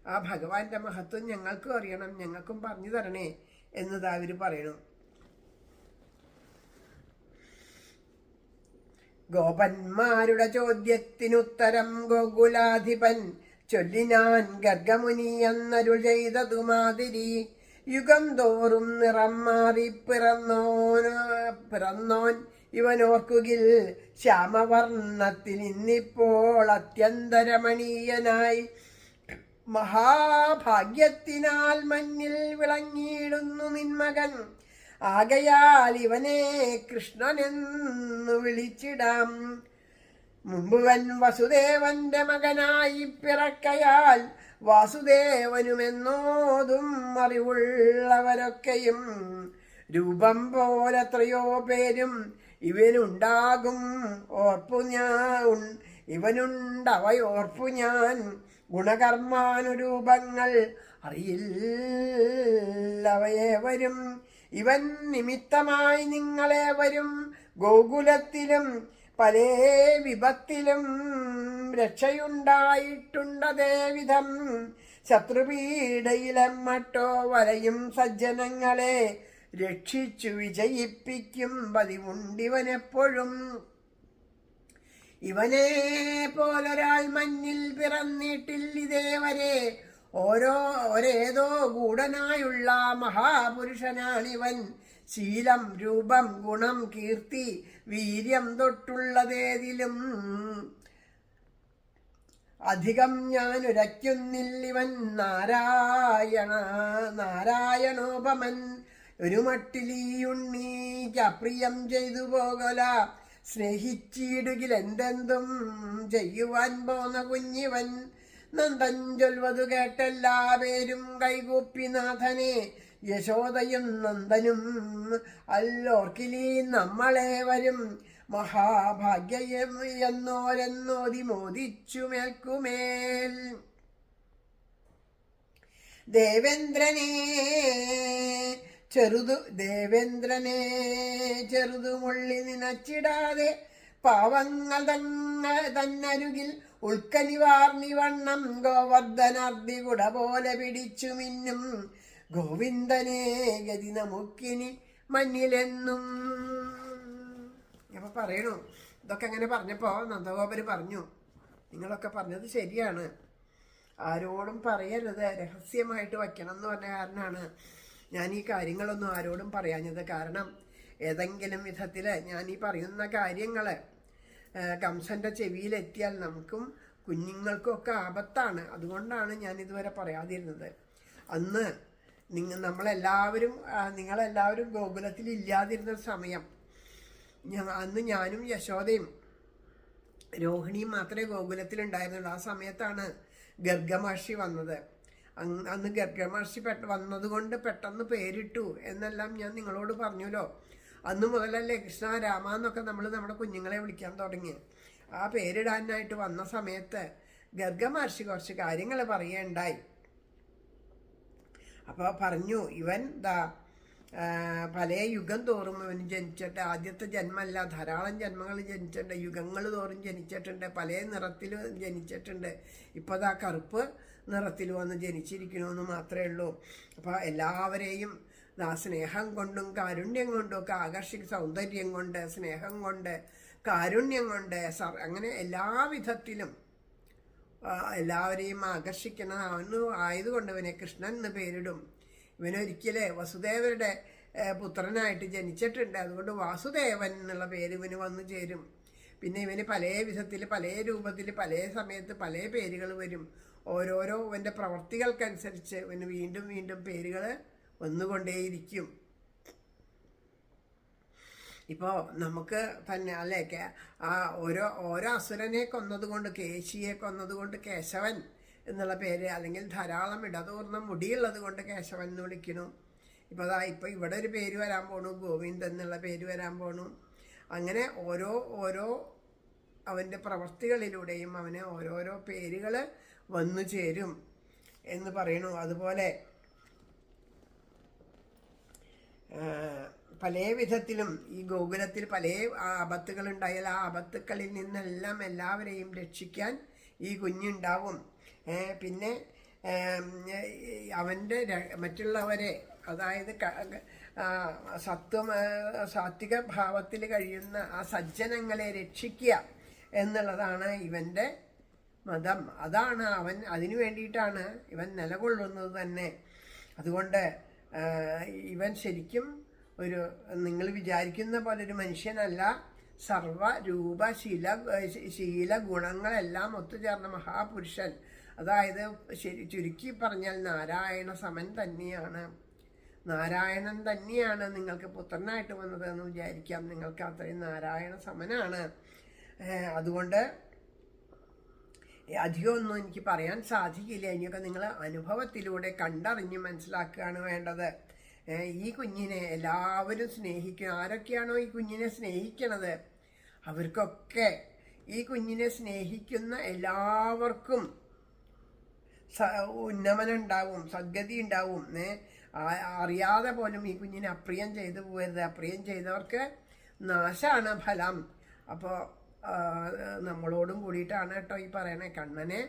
ആ ഭഗവാന്റെ മഹത്വം ഞങ്ങൾക്കും അറിയണം, ഞങ്ങൾക്കും പറഞ്ഞു തരണേ എന്നതാ അവർ പറയണു. ഗോപന്മാരുടെ ചോദ്യത്തിനുത്തരം ഗോകുലാധിപൻ ചൊല്ലിനാൻ, ഗർഗമുനി എന്നരുൾ ചെയ്തതു മാതിരി. യുഗം തോറും നിറം മാറി പിറന്നോൻ ഇവനോർക്കുകിൽ ശ്യാമവർണ്ണത്തിൽ ഇന്നിപ്പോൾ അത്യന്തരമണീയനായി. മഹാഭാഗ്യത്തിനാൽ മഞ്ഞിൽ വിളങ്ങിയിടുന്നു നിന്മകൻ. ആകയാൽ ഇവനെ കൃഷ്ണനെന്നു വിളിച്ചിടാം. മുമ്പുവൻ വസുദേവന്റെ മകനായി പിറക്കയാൽ വാസുദേവനുമെന്നോതും അറിവുള്ളവരൊക്കെയും. രൂപം പോലെത്രയോ പേരും ഇവനുണ്ടാകും ഓർപ്പു ഞാൻ. ഗുണകർമാനുരൂപങ്ങൾ അറിയില്ലവയേവരും. ഇവൻ നിമിത്തമായി നിങ്ങളേവരും ഗോകുലത്തിലും പല വിപത്തിലും രക്ഷയുണ്ടായിട്ടുണ്ടതേ വിധം. ശത്രുപീഡയിലെമ്മട്ടോ വലയും സജ്ജനങ്ങളെ രക്ഷിച്ചു വിജയിപ്പിക്കും പതിവുണ്ടിവനെപ്പോഴും. ഇവനെ പോലൊരാൾ മഞ്ഞിൽ പിറന്നിട്ടില്ലിതേവരെ. ഒരേതോ ഗൂഢനായുള്ള മഹാപുരുഷനാണിവൻ. ശീലം, രൂപം, ഗുണം, കീർത്തി, വീര്യം തൊട്ടുള്ളതേതിലും അധികം ഞാൻ ഉരയ്ക്കുന്നില്ലിവൻ. നാരായണോപമൻ ഒരു മട്ടിലീയുണ്ണീക്ക് അപ്രിയം ചെയ്തു പോകല. സ്നേഹിച്ചിടുകിൽ എന്തെന്തും ചെയ്യുവാൻ പോന്ന കുഞ്ഞിവൻ. നന്ദൻ ചൊൽവതു കേട്ടെല്ലാവരും കൈകൂപ്പി നാഥനെ. യശോദയും നന്ദനും അല്ലോർക്കിലീ നമ്മളെ വരും മഹാഭാഗ്യം എന്നോരെന്നോതി മോദിച്ചു മേൽക്കുമേൽ. ദേവേന്ദ്രനെ ചെറുതുമുള്ളി നിനച്ചിടാതെ പാവങ്ങൾ തന്നരുകിൽ ഉൾക്കലിവാർന്നിവണ്ണം ഗോവർദ്ധനാർത്തി കുട പോലെ പിടിച്ചു മിന്നും ഗോവിന്ദനെ ഗതി നമുക്കിനി മഞ്ഞിലെന്നും. അപ്പൊ പറയണു, ഇതൊക്കെ അങ്ങനെ പറഞ്ഞപ്പോ നന്ദഗോപര് പറഞ്ഞു, നിങ്ങളൊക്കെ പറഞ്ഞത് ശരിയാണ്, ആരോടും പറയരുത്, രഹസ്യമായിട്ട് വയ്ക്കണം എന്ന് പറഞ്ഞ കാരണമാണ് ഞാൻ ഈ കാര്യങ്ങളൊന്നും ആരോടും പറയാഞ്ഞത്. കാരണം ഏതെങ്കിലും വിധത്തിൽ ഞാൻ ഈ പറയുന്ന കാര്യങ്ങൾ കംസന്റെ ചെവിയിലെത്തിയാൽ നമുക്കും കുഞ്ഞുങ്ങൾക്കും ഒക്കെ ആപത്താണ്. അതുകൊണ്ടാണ് ഞാൻ ഇതുവരെ പറയാതിരുന്നത്. അന്ന് നിങ്ങളെല്ലാവരും ഗോകുലത്തിൽ ഇല്ലാതിരുന്ന സമയം, അന്ന് ഞാനും യശോദയും രോഹിണിയും മാത്രമേ ഗോകുലത്തിലുണ്ടായിരുന്നുള്ളൂ. ആ സമയത്താണ് ഗർഗമഹർഷി വന്നത്. അന്ന് ഗർഗമഹർഷി വന്നതുകൊണ്ട് പെട്ടെന്ന് പേരിട്ടു എന്നെല്ലാം ഞാൻ നിങ്ങളോട് പറഞ്ഞല്ലോ. അന്ന് മുതലല്ലേ കൃഷ്ണ രാമ എന്നൊക്കെ നമ്മൾ നമ്മുടെ കുഞ്ഞുങ്ങളെ വിളിക്കാൻ തുടങ്ങി. ആ പേരിടാനായിട്ട് വന്ന സമയത്ത് ഗർഗമഹർഷി കുറച്ച് കാര്യങ്ങൾ പറയുകയുണ്ടായി. അപ്പോൾ പറഞ്ഞു, ഇവൻ പല യുഗം തോറും ഇവന് ജനിച്ചിട്ട്, ആദ്യത്തെ ജന്മമല്ല, ധാരാളം ജന്മങ്ങൾ ജനിച്ചിട്ടുണ്ട്, യുഗങ്ങൾ തോറും ജനിച്ചിട്ടുണ്ട്, പല നിറത്തിൽ ജനിച്ചിട്ടുണ്ട്. ഇപ്പോൾ കറുപ്പ് നിറത്തിൽ വന്ന് ജനിച്ചിരിക്കണമെന്ന് മാത്രമേ ഉള്ളൂ. അപ്പോൾ എല്ലാവരെയും സ്നേഹം കൊണ്ടും കാരുണ്യം കൊണ്ടും ഒക്കെ സൗന്ദര്യം കൊണ്ട്, സ്നേഹം കൊണ്ട്, കാരുണ്യം കൊണ്ട്, അങ്ങനെ എല്ലാവിധത്തിലും എല്ലാവരെയും ആകർഷിക്കണം. അവന് ആയതുകൊണ്ട് ഇവനെ കൃഷ്ണൻ എന്ന് പേരിടും. ഇവനൊരിക്കലേ വസുദേവരുടെ പുത്രനായിട്ട് ജനിച്ചിട്ടുണ്ട്. അതുകൊണ്ട് വാസുദേവൻ എന്നുള്ള പേര് ഇവന് വന്നു ചേരും. പിന്നെ ഇവന് പല വിധത്തിൽ, പല രൂപത്തിൽ, പല സമയത്ത് പല പേരുകൾ വരും. ഓരോരോ ഇവൻ്റെ പ്രവർത്തികൾക്കനുസരിച്ച് ഇവന് വീണ്ടും വീണ്ടും പേരുകൾ വന്നുകൊണ്ടേയിരിക്കും. ഇപ്പോൾ നമുക്ക് തന്നെ അല്ലേ, ഓരോ അസുരനെ കൊന്നതുകൊണ്ട്, കേശിയെ കൊന്നതുകൊണ്ട് കേശവൻ എന്നുള്ള പേര്, അല്ലെങ്കിൽ ധാരാളം ഇടതൂർന്ന മുടിയുള്ളത് കൊണ്ട് കേശവൻ എന്ന് വിളിക്കുന്നു. ഇപ്പോൾ ഇവിടെ ഒരു പേര് വരാൻ പോണു, ഗോവിന്ദൻ എന്നുള്ള പേര് വരാൻ പോണു. അങ്ങനെ ഓരോ അവൻ്റെ പ്രവർത്തികളിലൂടെയും അവന് ഓരോരോ പേരുകൾ വന്നു ചേരും എന്ന് പറയണു. അതുപോലെ പല വിധത്തിലും ഈ ഗോകുലത്തിൽ പല ആപത്തുകൾ ഉണ്ടായാൽ ആ ആപത്തുക്കളിൽ നിന്നെല്ലാം എല്ലാവരെയും രക്ഷിക്കാൻ ഈ കുഞ്ഞുണ്ടാവും. പിന്നെ അവൻ്റെ മറ്റുള്ളവരെ, അതായത് സാത്വിക ഭാവത്തിൽ കഴിയുന്ന ആ സജ്ജനങ്ങളെ രക്ഷിക്കുക എന്നുള്ളതാണ് ഇവൻ്റെ മതം. അതാണ് അതിനു വേണ്ടിയിട്ടാണ് ഇവൻ നിലകൊള്ളുന്നത് തന്നെ. അതുകൊണ്ട് ഇവൻ ശരിക്കും നിങ്ങൾ വിചാരിക്കുന്ന പോലെ ഒരു മനുഷ്യനല്ല. സർവരൂപ ശീല ഗുണങ്ങളെല്ലാം ഒത്തുചേർന്ന മഹാപുരുഷൻ. അതായത് ചുരുക്കി പറഞ്ഞാൽ നാരായണ സമൻ തന്നെയാണ്. നാരായണൻ തന്നെയാണ് നിങ്ങൾക്ക് പുത്രനായിട്ട് വന്നതെന്ന് വിചാരിക്കാം. നിങ്ങൾക്ക് അത്രയും നാരായണ സമനാണ്. അതുകൊണ്ട് അധികമൊന്നും എനിക്ക് പറയാൻ സാധിക്കില്ല. ഇനിയൊക്കെ നിങ്ങൾ അനുഭവത്തിലൂടെ കണ്ടറിഞ്ഞ് മനസ്സിലാക്കുകയാണ് വേണ്ടത്. ഈ കുഞ്ഞിനെ എല്ലാവരും സ്നേഹിക്കണം. ആരൊക്കെയാണോ ഈ കുഞ്ഞിനെ സ്നേഹിക്കണത് അവർക്കൊക്കെ, ഈ കുഞ്ഞിനെ സ്നേഹിക്കുന്ന എല്ലാവർക്കും ഉന്നമനം ഉണ്ടാവും, സദ്ഗതി ഉണ്ടാവും. അറിയാതെ പോലും ഈ കുഞ്ഞിനെ അപ്രിയം ചെയ്തു പോകരുത്. അപ്രിയം ചെയ്തവർക്ക് നാശമാണ് ഫലം. അപ്പോൾ നമ്മളോടും കൂടിയിട്ടാണ് കേട്ടോ ഈ പറയണേ. കണ്ണനെ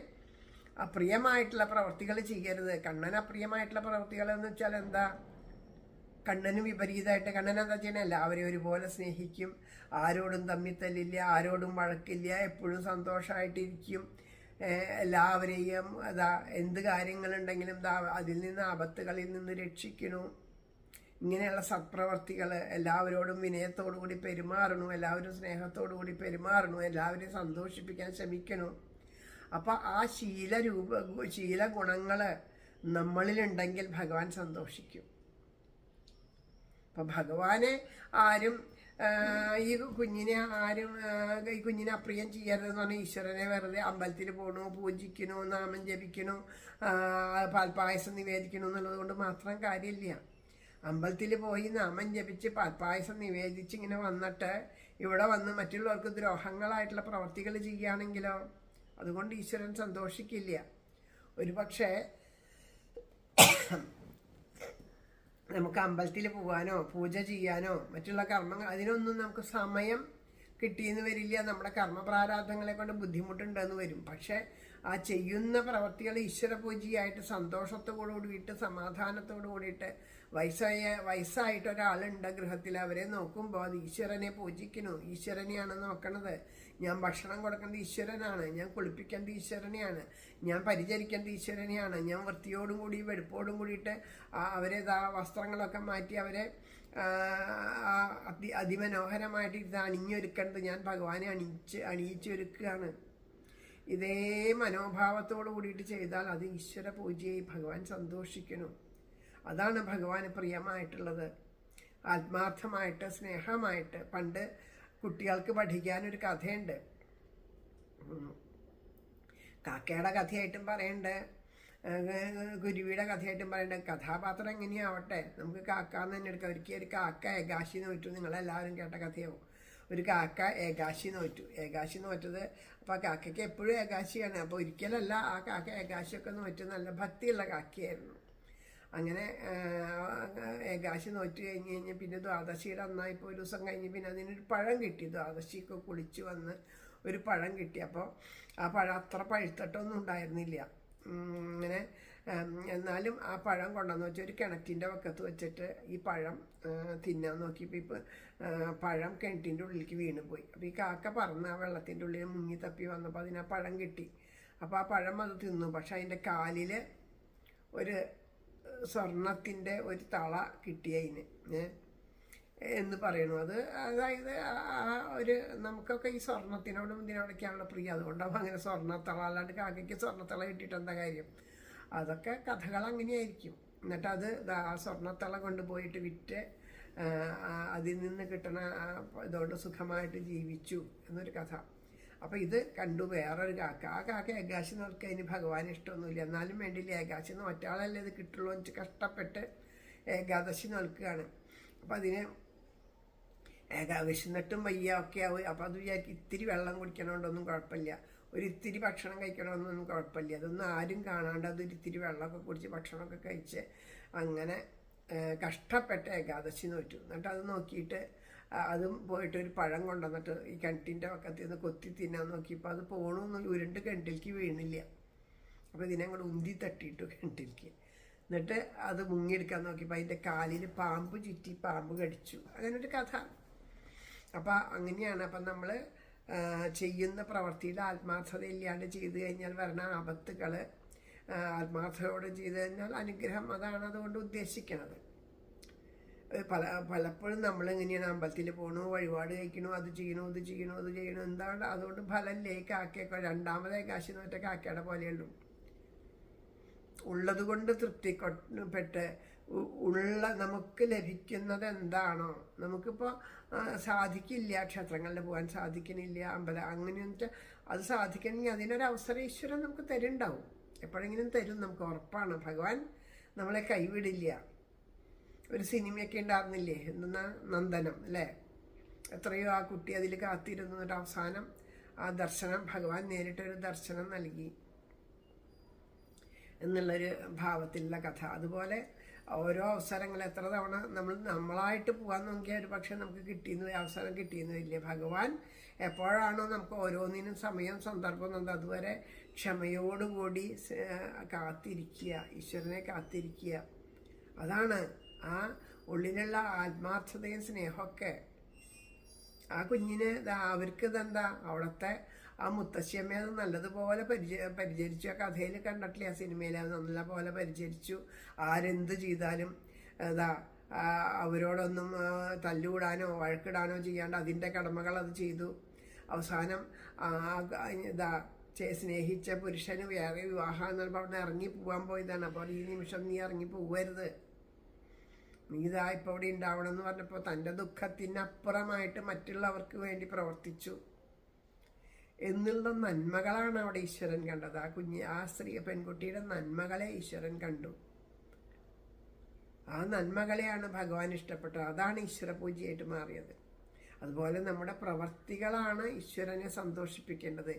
അപ്രിയമായിട്ടുള്ള പ്രവർത്തികൾ ചെയ്യരുത്. കണ്ണൻ അപ്രിയമായിട്ടുള്ള പ്രവർത്തികൾ എന്ന് വെച്ചാൽ എന്താ? കണ്ണന് വിപരീതമായിട്ട് കണ്ണൻ എന്താ ചെയ്യണേ? എല്ലാവരെയും ഒരുപോലെ സ്നേഹിക്കും, ആരോടും തമ്മിൽ തല്ലില്ല, ആരോടും വഴക്കില്ല, എപ്പോഴും സന്തോഷമായിട്ടിരിക്കും, എല്ലാവരെയും എന്ത് കാര്യങ്ങളുണ്ടെങ്കിലും അതിൽ നിന്ന് ആപത്തുകളിൽ നിന്ന് രക്ഷിക്കണു. ഇങ്ങനെയുള്ള സത്പ്രവർത്തികൾ, എല്ലാവരോടും വിനയത്തോടു കൂടി പെരുമാറണു, എല്ലാവരും സ്നേഹത്തോടു കൂടി പെരുമാറണു, എല്ലാവരെയും സന്തോഷിപ്പിക്കാൻ ശ്രമിക്കണു. അപ്പം ആ ശീലഗുണങ്ങൾ നമ്മളിലുണ്ടെങ്കിൽ ഭഗവാൻ സന്തോഷിക്കും. അപ്പം ഭഗവാനെ ആരും ഈ കുഞ്ഞിനെ ആരും ഈ കുഞ്ഞിനെ അപ്രിയം ചെയ്യരുതെന്ന് പറഞ്ഞാൽ ഈശ്വരനെ വെറുതെ അമ്പലത്തിൽ പോകണു, പൂജിക്കണു, നാമം ജപിക്കണു, പാൽപ്പായസം നിവേദിക്കണു എന്നുള്ളത് കൊണ്ട് മാത്രം കാര്യമില്ല. അമ്പലത്തിൽ പോയി നാമം ജപിച്ച് പാൽപ്പായസം നിവേദിച്ച് ഇങ്ങനെ വന്നിട്ട് ഇവിടെ വന്ന് മറ്റുള്ളവർക്ക് ദ്രോഹങ്ങളായിട്ടുള്ള പ്രവർത്തികൾ ചെയ്യുകയാണെങ്കിലോ അതുകൊണ്ട് ഈശ്വരൻ സന്തോഷിക്കില്ല. ഒരു പക്ഷേ നമുക്ക് അമ്പലത്തിൽ പോകാനോ പൂജ ചെയ്യാനോ മറ്റുള്ള കർമ്മങ്ങൾ അതിനൊന്നും നമുക്ക് സമയം കിട്ടിയെന്ന് വരില്ല. നമ്മുടെ കർമ്മപ്രാരാബ്ധങ്ങളെ കൊണ്ട് ബുദ്ധിമുട്ടുണ്ടെന്ന് വരും. പക്ഷെ ആ ചെയ്യുന്ന പ്രവർത്തികൾ ഈശ്വര പൂജയായിട്ട് സന്തോഷത്തോടു കൂടിയിട്ട് സമാധാനത്തോടു കൂടിയിട്ട് വയസ്സായിട്ട് ഒരാളുണ്ട് ഗൃഹത്തിൽ, അവരെ നോക്കുമ്പോൾ അത് ഈശ്വരനെ പൂജിക്കുന്നു, ഈശ്വരനെയാണ് നോക്കണത്. ഞാൻ ഭക്ഷണം കൊടുക്കേണ്ടത് ഈശ്വരനാണ്, ഞാൻ കുളിപ്പിക്കേണ്ടത് ഈശ്വരനെയാണ്, ഞാൻ പരിചരിക്കേണ്ടത് ഈശ്വരനെയാണ്, ഞാൻ വൃത്തിയോടും കൂടി വെടുപ്പോടും കൂടിയിട്ട് അവരെ വസ്ത്രങ്ങളൊക്കെ മാറ്റി അവരെ അതിമനോഹരമായിട്ട് ഇത് അണിഞ്ഞൊരുക്കേണ്ടത് ഞാൻ ഭഗവാനെ അണിയിച്ചൊരുക്കുകയാണ്. ഇതേ മനോഭാവത്തോടു കൂടിയിട്ട് ചെയ്താൽ അത് ഈശ്വര പൂജയായി ഭഗവാൻ സന്തോഷിക്കുന്നു. അതാണ് ഭഗവാന് പ്രിയമായിട്ടുള്ളത്. ആത്മാർത്ഥമായിട്ട് സ്നേഹമായിട്ട്. പണ്ട് കുട്ടികൾക്ക് പഠിക്കാനൊരു കഥയുണ്ട്, കാക്കയുടെ കഥയായിട്ടും പറയണ്ട്, കുരുവിയുടെ കഥയായിട്ടും പറയണ്ട്. കഥാപാത്രം എങ്ങനെയാവട്ടെ നമുക്ക് കാക്കാന്ന് തന്നെ എടുക്കാം. ഒരിക്കൽ ഒരു കാക്ക ഏകാശി നോറ്റു. നിങ്ങളെല്ലാവരും കേട്ട കഥയാവും. ഒരു കാക്ക ഏകാശി നോറ്റു. ഏകാശി നോറ്റത് അപ്പോൾ ആ കാക്കയ്ക്ക് എപ്പോഴും ഏകാശിയാണ്. അപ്പോൾ ഒരിക്കലല്ല, ആ കാക്ക ഏകാശിയൊക്കെ നോറ്റ് നല്ല ഭക്തിയുള്ള കാക്കയായിരുന്നു. അങ്ങനെ ഏകാശി നോറ്റ് കഴിഞ്ഞ് പിന്നെ ദ്വാദശിയുടെ അന്നായിപ്പോൾ ഒരു ദിവസം കഴിഞ്ഞ് പിന്നെ അതിനൊരു പഴം കിട്ടി. ദ്വാദശിയൊക്കെ കുളിച്ച് വന്ന് ഒരു പഴം കിട്ടി. അപ്പോൾ ആ പഴം അത്ര പഴുത്തിട്ടൊന്നും ഉണ്ടായിരുന്നില്ല. ഇങ്ങനെ എന്നാലും ആ പഴം കൊണ്ടുവന്ന് വെച്ചാൽ ഒരു കിണറ്റിൻ്റെ വക്കത്ത് വെച്ചിട്ട് ഈ പഴം തിന്നാൻ നോക്കിയപ്പോൾ ഇപ്പോൾ പഴം കിണറ്റിൻ്റെ ഉള്ളിലേക്ക് വീണ് പോയി. അപ്പോൾ ഈ കാക്ക പറന്ന് ആ വെള്ളത്തിൻ്റെ ഉള്ളിൽ മുങ്ങി തപ്പി വന്നപ്പോൾ അതിന് ആ പഴം കിട്ടി. അപ്പോൾ ആ പഴം അത് തിന്നു. പക്ഷെ അതിൻ്റെ കാലിൽ ഒരു സ്വർണത്തിൻ്റെ ഒരു തള കിട്ടി അതിന് എന്ന് പറയണു. അതായത് ആ ഒരു നമുക്കൊക്കെ ഈ സ്വർണത്തിനോടും ഇതിനോടൊക്കെയാണല്ലോ പ്രിയം. അതുകൊണ്ടാവും അങ്ങനെ സ്വർണ്ണത്തള. അല്ലാണ്ട് കാക്കയ്ക്ക് സ്വർണ്ണത്തള കിട്ടിയിട്ട് എന്താ കാര്യം? അതൊക്കെ കഥകൾ അങ്ങനെയായിരിക്കും. എന്നിട്ട് അത് ആ സ്വർണ്ണത്തള കൊണ്ടുപോയിട്ട് വിറ്റ് അതിൽ നിന്ന് കിട്ടണ ഇതുകൊണ്ട് സുഖമായിട്ട് ജീവിച്ചു എന്നൊരു കഥ. അപ്പോൾ ഇത് കണ്ടു വേറൊരു കാക്ക. ആ കാക്ക ഏകാശി നോക്കി അതിന് ഭഗവാൻ ഇഷ്ടമൊന്നുമില്ല, എന്നാലും വേണ്ടിയില്ല, ഏകാശി മറ്റാളല്ലേ ഇത് കിട്ടുള്ളൂ എന്ന് കഷ്ടപ്പെട്ട് ഏകാദശി നോക്കുകയാണ്. അപ്പം അതിന് വിശന്നിട്ടും വയ്യ ഒക്കെ ആവും. അപ്പോൾ അത് വിചാരിക്കും ഇത്തിരി വെള്ളം കുടിക്കണോണ്ടൊന്നും കുഴപ്പമില്ല, ഒരു ഇത്തിരി ഭക്ഷണം കഴിക്കണമെന്നൊന്നും കുഴപ്പമില്ല, അതൊന്നും ആരും കാണാണ്ട് അതൊരു ഇത്തിരി വെള്ളമൊക്കെ കുടിച്ച് ഭക്ഷണമൊക്കെ കഴിച്ച് അങ്ങനെ കഷ്ടപ്പെട്ട് ഏകാദശി നോറ്റു. എന്നിട്ട് അത് നോക്കിയിട്ട് അതും പോയിട്ട് ഒരു പഴം കൊണ്ടുവന്നിട്ട് ഈ കിണറ്റിൻ്റെ പക്കത്തിൽ നിന്ന് കൊത്തി തിന്നാൻ നോക്കിയപ്പോൾ അത് പോകണമെന്ന് ഉരുണ്ട് കിണറ്റിലേക്ക് വീണില്ല. അപ്പോൾ ഇതിനെ കൂടെ ഉന്തി തട്ടിയിട്ടു കിണറ്റിലേക്ക്. എന്നിട്ട് അത് മുങ്ങിയെടുക്കാൻ നോക്കിയപ്പോൾ അതിൻ്റെ കാലിൽ പാമ്പ് ചുറ്റി പാമ്പ് കടിച്ചു. അങ്ങനൊരു കഥ. അപ്പം അങ്ങനെയാണ്. അപ്പം നമ്മൾ ചെയ്യുന്ന പ്രവൃത്തിയിൽ ആത്മാർത്ഥതയില്ലാണ്ട് ചെയ്തു കഴിഞ്ഞാൽ വരണ ആപത്തുകൾ ആത്മാർത്ഥതയോടെ ചെയ്തു കഴിഞ്ഞാൽ അനുഗ്രഹം. അതാണ് അതുകൊണ്ട് ഉദ്ദേശിക്കുന്നത്. പലപ്പോഴും നമ്മളിങ്ങനെയാണ് അമ്പലത്തിൽ പോകണു, വഴിപാട് കഴിക്കണു, അത് ചെയ്യണു, ഇത് ചെയ്യണു, അത് ചെയ്യണു. എന്താണ് അതുകൊണ്ട് ഫലല്ലേ? കാക്കയൊക്കെ രണ്ടാമതേ കാശി നോറ്റ കാക്കയുടെ പോലെയുള്ളൂ. ഉള്ളത് കൊണ്ട് തൃപ്തിപ്പെട്ട് നമുക്ക് ലഭിക്കുന്നത് എന്താണോ, നമുക്കിപ്പോൾ സാധിക്കില്ല, ക്ഷേത്രങ്ങളിൽ പോകാൻ സാധിക്കണില്ല, അങ്ങനെയൊക്കെ അത് സാധിക്കണമെങ്കിൽ അതിനൊരവസരം ഈശ്വരൻ നമുക്ക് തരുന്നുണ്ടാവും. എപ്പോഴെങ്കിലും തരും, നമുക്ക് ഉറപ്പാണ്. ഭഗവാൻ നമ്മളെ കൈവിടില്ല. ഒരു സിനിമയൊക്കെ ഉണ്ടായിരുന്നില്ലേ, എന്തെന്നാ നന്ദനം അല്ലേ? എത്രയോ ആ കുട്ടി അതിൽ കാത്തിരുന്നു. എന്നിട്ട് അവസാനം ആ ദർശനം ഭഗവാൻ നേരിട്ടൊരു ദർശനം നൽകി എന്നുള്ളൊരു ഭാവത്തിലുള്ള കഥ. അതുപോലെ ഓരോ അവസരങ്ങൾ എത്ര തവണ നമ്മളായിട്ട് പോകാൻ നോക്കിയാൽ ഒരു പക്ഷേ നമുക്ക് അവസരം കിട്ടിയെന്ന് വരില്ല. ഭഗവാൻ എപ്പോഴാണോ നമുക്ക് ഓരോന്നിനും സമയം സന്ദർഭം തന്നത് അതുവരെ ക്ഷമയോടുകൂടി കാത്തിരിക്കുക, ഈശ്വരനെ കാത്തിരിക്കുക. അതാണ് ആ ഉള്ളിലുള്ള ആത്മാർത്ഥതയും സ്നേഹമൊക്കെ. ആ കുഞ്ഞിന് അവർക്ക് ഇതെന്താ അവിടുത്തെ ആ മുത്തശ്ശിയമ്മയെ അത് നല്ലതുപോലെ പരിചരിച്ചു. ആ കഥയിൽ കണ്ടിട്ടില്ലേ, ആ സിനിമയിൽ അത് നല്ലപോലെ പരിചരിച്ചു. ആരെന്ത് ചെയ്താലും അവരോടൊന്നും തല്ലുകൂടാനോ വഴക്കിടാനോ ചെയ്യാണ്ട് അതിൻ്റെ കടമകൾ അത് ചെയ്തു. അവസാനം സ്നേഹിച്ച പുരുഷന് വേറെ വിവാഹം എന്ന് പറഞ്ഞപ്പോൾ അവിടെ ഇറങ്ങി പോകാൻ പോയതാണ്. അപ്പോൾ ഈ നിമിഷം നീ ഇറങ്ങി പോകരുത്, നീ ഇതാ ഇപ്പോൾ ഇവിടെ ഉണ്ടാവണം എന്ന് പറഞ്ഞപ്പോൾ തൻ്റെ ദുഃഖത്തിനപ്പുറമായിട്ട് മറ്റുള്ളവർക്ക് വേണ്ടി പ്രവർത്തിച്ചു എന്നുള്ള നന്മകളാണ് അവിടെ ഈശ്വരൻ കണ്ടത്. ആ പെൺകുട്ടിയുടെ നന്മകളെ ഈശ്വരൻ കണ്ടു. ആ നന്മകളെയാണ് ഭഗവാൻ ഇഷ്ടപ്പെട്ടത്. അതാണ് ഈശ്വര പൂജയായിട്ട് മാറിയത്. അതുപോലെ നമ്മുടെ പ്രവർത്തികളാണ് ഈശ്വരനെ സന്തോഷിപ്പിക്കേണ്ടത്.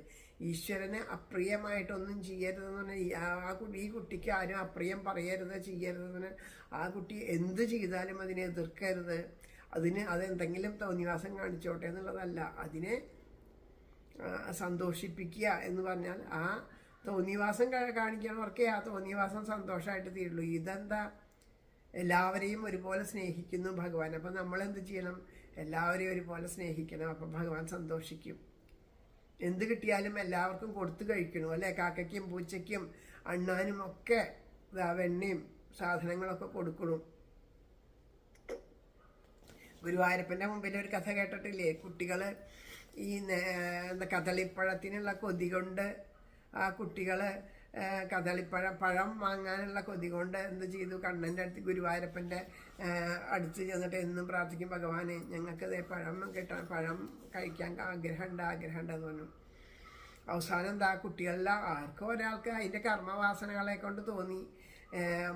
ഈശ്വരനെ അപ്രിയമായിട്ടൊന്നും ചെയ്യരുതെന്ന് പറഞ്ഞാൽ ഈ കുട്ടിക്ക് ആരും അപ്രിയം പറയരുത്, ചെയ്യരുതെന്ന്. ആ കുട്ടി എന്ത് ചെയ്താലും അതിനെ എതിർക്കരുത്. അതെന്തെങ്കിലും തോന്നിവാസം കാണിച്ചോട്ടെ എന്നുള്ളതല്ല. അതിനെ സന്തോഷിപ്പിക്കുക എന്ന് പറഞ്ഞാൽ ആ തോന്നിവാസം കാണിക്കുന്നവർക്കേ ആ തോന്നിവാസം സന്തോഷമായിട്ട് തീരുള്ളൂ. ഇതെന്താ, എല്ലാവരെയും ഒരുപോലെ സ്നേഹിക്കുന്നു ഭഗവാൻ. അപ്പം നമ്മളെന്ത് ചെയ്യണം? എല്ലാവരെയും ഒരുപോലെ സ്നേഹിക്കണം. അപ്പം ഭഗവാൻ സന്തോഷിക്കും. എന്ത് കിട്ടിയാലും എല്ലാവർക്കും കൊടുത്തു കഴിക്കണം അല്ലേ? കാക്കയ്ക്കും പൂച്ചയ്ക്കും അണ്ണാനും ഒക്കെ വെണ്ണയും സാധനങ്ങളൊക്കെ കൊടുക്കണം. ഗുരുവായൂരപ്പൻ്റെ മുമ്പിൽ ഒരു കഥ കേട്ടിട്ടില്ലേ? കുട്ടികൾ ഈ കദളിപ്പഴത്തിനുള്ള കൊതി കൊണ്ട് ആ കുട്ടികൾ പഴം വാങ്ങാനുള്ള കൊതി കൊണ്ട് എന്ത് ചെയ്തു? കണ്ണൻ്റെ അടുത്ത് ഗുരുവായൂരപ്പൻ്റെ അടുത്ത് ചെന്നിട്ട് എന്നും പ്രാർത്ഥിക്കും, ഭഗവാനെ ഞങ്ങൾക്ക് പഴം കഴിക്കാൻ ആഗ്രഹമുണ്ട് എന്ന് പറഞ്ഞു. അവസാനം എന്താ, കുട്ടികളിലെ ആർക്കോ ഒരാൾക്ക് അതിൻ്റെ കർമ്മവാസനകളെ കൊണ്ട് തോന്നി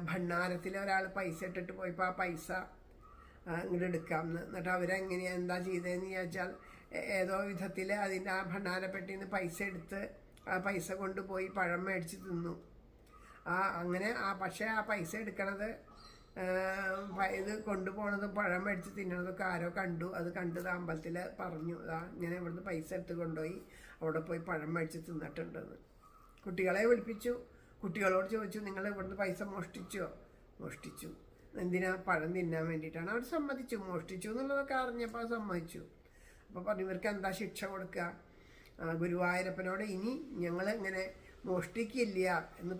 ഭണ്ണാരത്തിൽ ഒരാൾ പൈസ ഇട്ടിട്ട് പോയപ്പോൾ ആ പൈസ ഇങ്ങോട്ട് എടുക്കാമെന്ന്. എന്നിട്ട് അവരെങ്ങനെയാണ് എന്താ ചെയ്തതെന്ന് ചോദിച്ചാൽ ഏതോ വിധത്തിൽ അതിൻ്റെ ആ ഭണ്ണാരപ്പെട്ടിയിൽ നിന്ന് പൈസ എടുത്ത് ആ പൈസ കൊണ്ടുപോയി പഴം മേടിച്ച് തിന്നു. പക്ഷേ ആ പൈസ എടുക്കണത് ഇത് കൊണ്ടുപോകണതും പഴം മേടിച്ച് തിന്നണതൊക്കെ ആരോ കണ്ടു. അത് കണ്ടത് അമ്പലത്തിൽ പറഞ്ഞു, ഇങ്ങനെ ഇവിടുന്ന് പൈസ എടുത്ത് കൊണ്ടുപോയി അവിടെ പോയി പഴം മേടിച്ച് തിന്നിട്ടുണ്ടെന്ന്. കുട്ടികളെ വിളിപ്പിച്ചു. കുട്ടികളോട് ചോദിച്ചു, നിങ്ങൾ ഇവിടുന്ന് പൈസ മോഷ്ടിച്ചു. എന്തിനാ? പഴം തിന്നാൻ വേണ്ടിയിട്ടാണ്. അവർ സമ്മതിച്ചു. മോഷ്ടിച്ചു എന്നുള്ളതൊക്കെ അറിഞ്ഞപ്പോൾ സമ്മതിച്ചു. അപ്പോൾ പറഞ്ഞു, ഇവർക്ക് എന്താ ശിക്ഷ കൊടുക്കുക? ഗുരുവായൂരപ്പനോട് ഇനി ഞങ്ങൾ ഇങ്ങനെ മോഷ്ടിക്കില്ല എന്ന്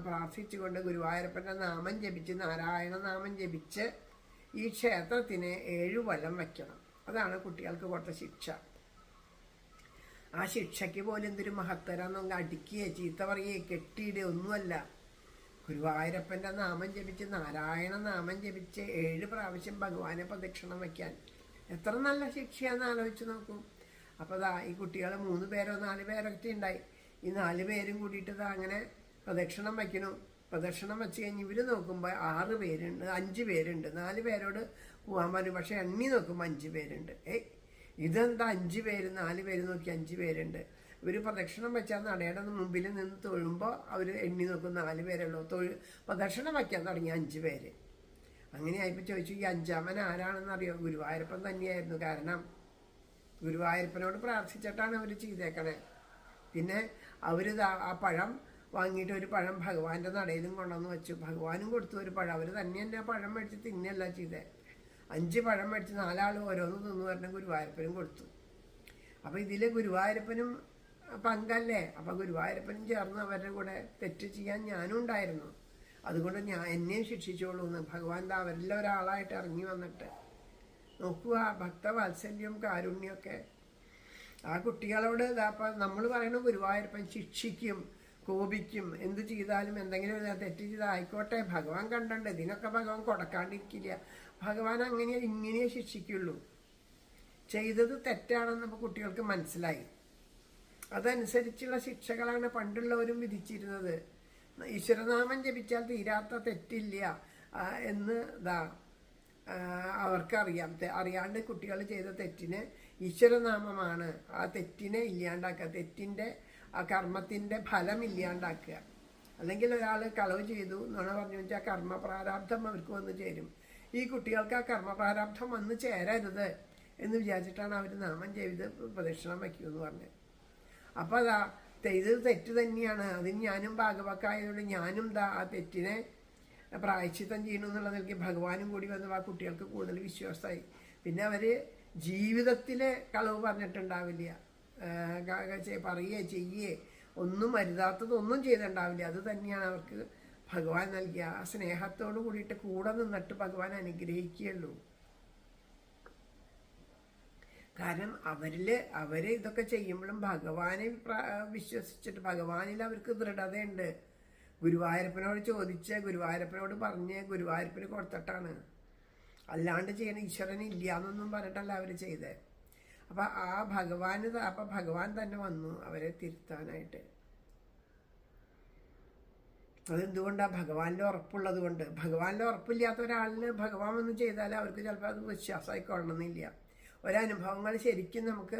പ്രാർത്ഥിച്ചുകൊണ്ട് ഗുരുവായൂരപ്പൻ്റെ നാമം ജപിച്ച്, നാരായണ നാമം ജപിച്ച് ഈ ക്ഷേത്രത്തിന് 7 വലം വയ്ക്കണം. അതാണ് കുട്ടികൾക്ക് കൊടുത്ത ശിക്ഷ. ആ ശിക്ഷയ്ക്ക് പോലും എന്തൊരു മഹത്തരാന്നൊന്നും അടിക്കുകയോ ചീത്ത പറയുകയോ കെട്ടിയിടുകയോ ഒന്നുമല്ല. ഗുരുവായൂരപ്പൻ്റെ നാമം ജപിച്ച്, നാരായണ നാമം ജപിച്ച് 7 പ്രാവശ്യം ഭഗവാനെ പ്രദക്ഷിണം വയ്ക്കാൻ എത്ര നല്ല ശിക്ഷയാണെന്ന് ആലോചിച്ച് നോക്കൂ. അപ്പോൾ ഈ കുട്ടികൾ 3 പേരോ 4 പേരൊക്കെ ഉണ്ടായി. ഈ 4 പേരും കൂടിയിട്ട് അങ്ങനെ പ്രദക്ഷിണം വയ്ക്കണം. പ്രദക്ഷിണം വെച്ച് കഴിഞ്ഞ് ഇവർ നോക്കുമ്പോൾ 5 പേരുണ്ട്. 4 പേരോട് പോകാൻ പറഞ്ഞു. പക്ഷെ എണ്ണി നോക്കുമ്പോൾ 5 പേരുണ്ട്. ഇതെന്താ 5 പേര്? 4 പേര് നോക്കി 5 പേരുണ്ട്. ഇവർ പ്രദക്ഷിണം വെച്ചാൽ നടയുടെ മുമ്പിൽ നിന്ന് തൊഴുമ്പോൾ അവർ എണ്ണി നോക്കും 4 പേരുള്ളൂ. പ്രദക്ഷിണം വയ്ക്കാൻ തുടങ്ങി 5 പേര്. അങ്ങനെയായപ്പോൾ ചോദിച്ചു, ഈ 5ാമൻ ആരാണെന്ന് അറിയോ? ഗുരുവായൂരപ്പൻ തന്നെയായിരുന്നു. കാരണം ഗുരുവായൂരപ്പനോട് പ്രാർത്ഥിച്ചിട്ടാണ് അവർ ചെയ്തേക്കണേ. പിന്നെ അവർ ആ പഴം വാങ്ങിയിട്ട് ഒരു പഴം ഭഗവാന്റെ നടയിലും കൊണ്ടുവന്ന് വെച്ചു. ഭഗവാനും കൊടുത്തു ഒരു പഴം. അവർ തന്നെ ആ പഴം മേടിച്ച് തിന്നല്ല ചെയ്തേ. 5 പഴം മേടിച്ച് 4 ആൾ ഓരോന്ന് തിന്നു പറഞ്ഞ ഗുരുവായൂരപ്പനും കൊടുത്തു. അപ്പോൾ ഇതിൽ ഗുരുവായൂരപ്പനും പങ്കല്ലേ? അപ്പോൾ ഗുരുവായൂരപ്പനും ചേർന്ന് അവരുടെ കൂടെ തെറ്റ് ചെയ്യാൻ ഞാനും ഉണ്ടായിരുന്നു. അതുകൊണ്ട് എന്നെയും ശിക്ഷിച്ചോളൂ എന്ന് ഭഗവാൻ അവരിൽ ഒരാളായിട്ട് ഇറങ്ങി വന്നിട്ട് നോക്കുക. ഭക്തവാത്സല്യവും കാരുണ്യമൊക്കെ ആ കുട്ടികളോട്. അപ്പം നമ്മൾ പറയണ ഗുരുവായൂരപ്പൻ ശിക്ഷിക്കും, കോപിക്കും, എന്ത് ചെയ്താലും എന്തെങ്കിലും തെറ്റ് ചെയ്തായിക്കോട്ടെ. ഭഗവാൻ കണ്ടണ്ട്, ഇതിനൊക്കെ ഭഗവാൻ കൊടുക്കാണ്ടിരിക്കില്ല. ഭഗവാൻ ഇങ്ങനെയേ ശിക്ഷിക്കുള്ളൂ. ചെയ്തത് തെറ്റാണെന്ന് അപ്പോൾ കുട്ടികൾക്ക് മനസ്സിലായി. അതനുസരിച്ചുള്ള ശിക്ഷകളാണ് പണ്ടുള്ളവരും വിധിച്ചിരുന്നത്. ഈശ്വരനാമം ജപിച്ചാൽ തീരാത്ത തെറ്റില്ല എന്ന് അവർക്കറിയാം. അറിയാണ്ട് കുട്ടികൾ ചെയ്ത തെറ്റിന് ഈശ്വരനാമമാണ് ആ തെറ്റിനെ ഇല്ലാണ്ടാക്കുക. തെറ്റിൻ്റെ ആ കർമ്മത്തിൻ്റെ ഫലം ഇല്ലാണ്ടാക്കുക. അല്ലെങ്കിൽ ഒരാൾ കളവ് ചെയ്തു എന്നാണ് പറഞ്ഞു വെച്ചാൽ കർമ്മപ്രാരാബ്ധം അവർക്ക് വന്ന് ചേരും. ഈ കുട്ടികൾക്ക് ആ കർമ്മപ്രാരാബ്ധം വന്ന് ചേരരുത് എന്ന് വിചാരിച്ചിട്ടാണ് അവർ നാമം ചെയ്ത് പ്രദക്ഷിണം വയ്ക്കുമെന്ന് പറഞ്ഞത്. അപ്പോൾ ചെയ്തത് തെറ്റ് തന്നെയാണ്. അതിന് ഞാനും ഭാഗവക്കായതുകൊണ്ട് ഞാനും ആ തെറ്റിനെ പ്രായശ്ചിത്തം ചെയ്യണമെന്നുള്ള നിലയ്ക്ക് ഭഗവാനും കൂടി വന്ന് ആ കുട്ടികൾക്ക് കൂടുതൽ വിശ്വാസമായി. പിന്നെ അവർ ജീവിതത്തിൽ കളവ് പറഞ്ഞിട്ടുണ്ടാവില്ല, ചെയ്യുകയെ ഒന്നും അരുതാത്തതൊന്നും ചെയ്തിട്ടുണ്ടാവില്ല. അത് തന്നെയാണ് അവർക്ക് ഭഗവാൻ നൽകിയ ആ സ്നേഹത്തോടു കൂടിയിട്ട് കൂടെ നിന്നിട്ട് ഭഗവാൻ അനുഗ്രഹിക്കുകയുള്ളൂ. കാരണം അവർ ഇതൊക്കെ ചെയ്യുമ്പോഴും ഭഗവാനെ വിശ്വസിച്ചിട്ട് ഭഗവാനിൽ അവർക്ക് ദൃഢതയുണ്ട്. ഗുരുവായൂരപ്പനോട് ചോദിച്ച് ഗുരുവായൂരപ്പനോട് പറഞ്ഞ് ഗുരുവായൂരപ്പന് കൊടുത്തിട്ടാണ്. അല്ലാണ്ട് ചെയ്യണ ഈശ്വരൻ ഇല്ല എന്നൊന്നും പറഞ്ഞിട്ടല്ല അവർ ചെയ്തത്. അപ്പം ആ ഭഗവാൻ തന്നെ വന്നു അവരെ തിരുത്താനായിട്ട്. അതെന്തുകൊണ്ടാണ്? ഭഗവാന്റെ ഉറപ്പുള്ളത് കൊണ്ട്. ഭഗവാന്റെ ഉറപ്പില്ലാത്ത ഒരാളിന് ഭഗവാൻ വന്ന് ചെയ്താൽ അവർക്ക് ചിലപ്പോൾ അത് വിശ്വാസമായിക്കൊള്ളണമെന്നില്ല. ഒരനുഭവങ്ങൾ ശരിക്കും നമുക്ക്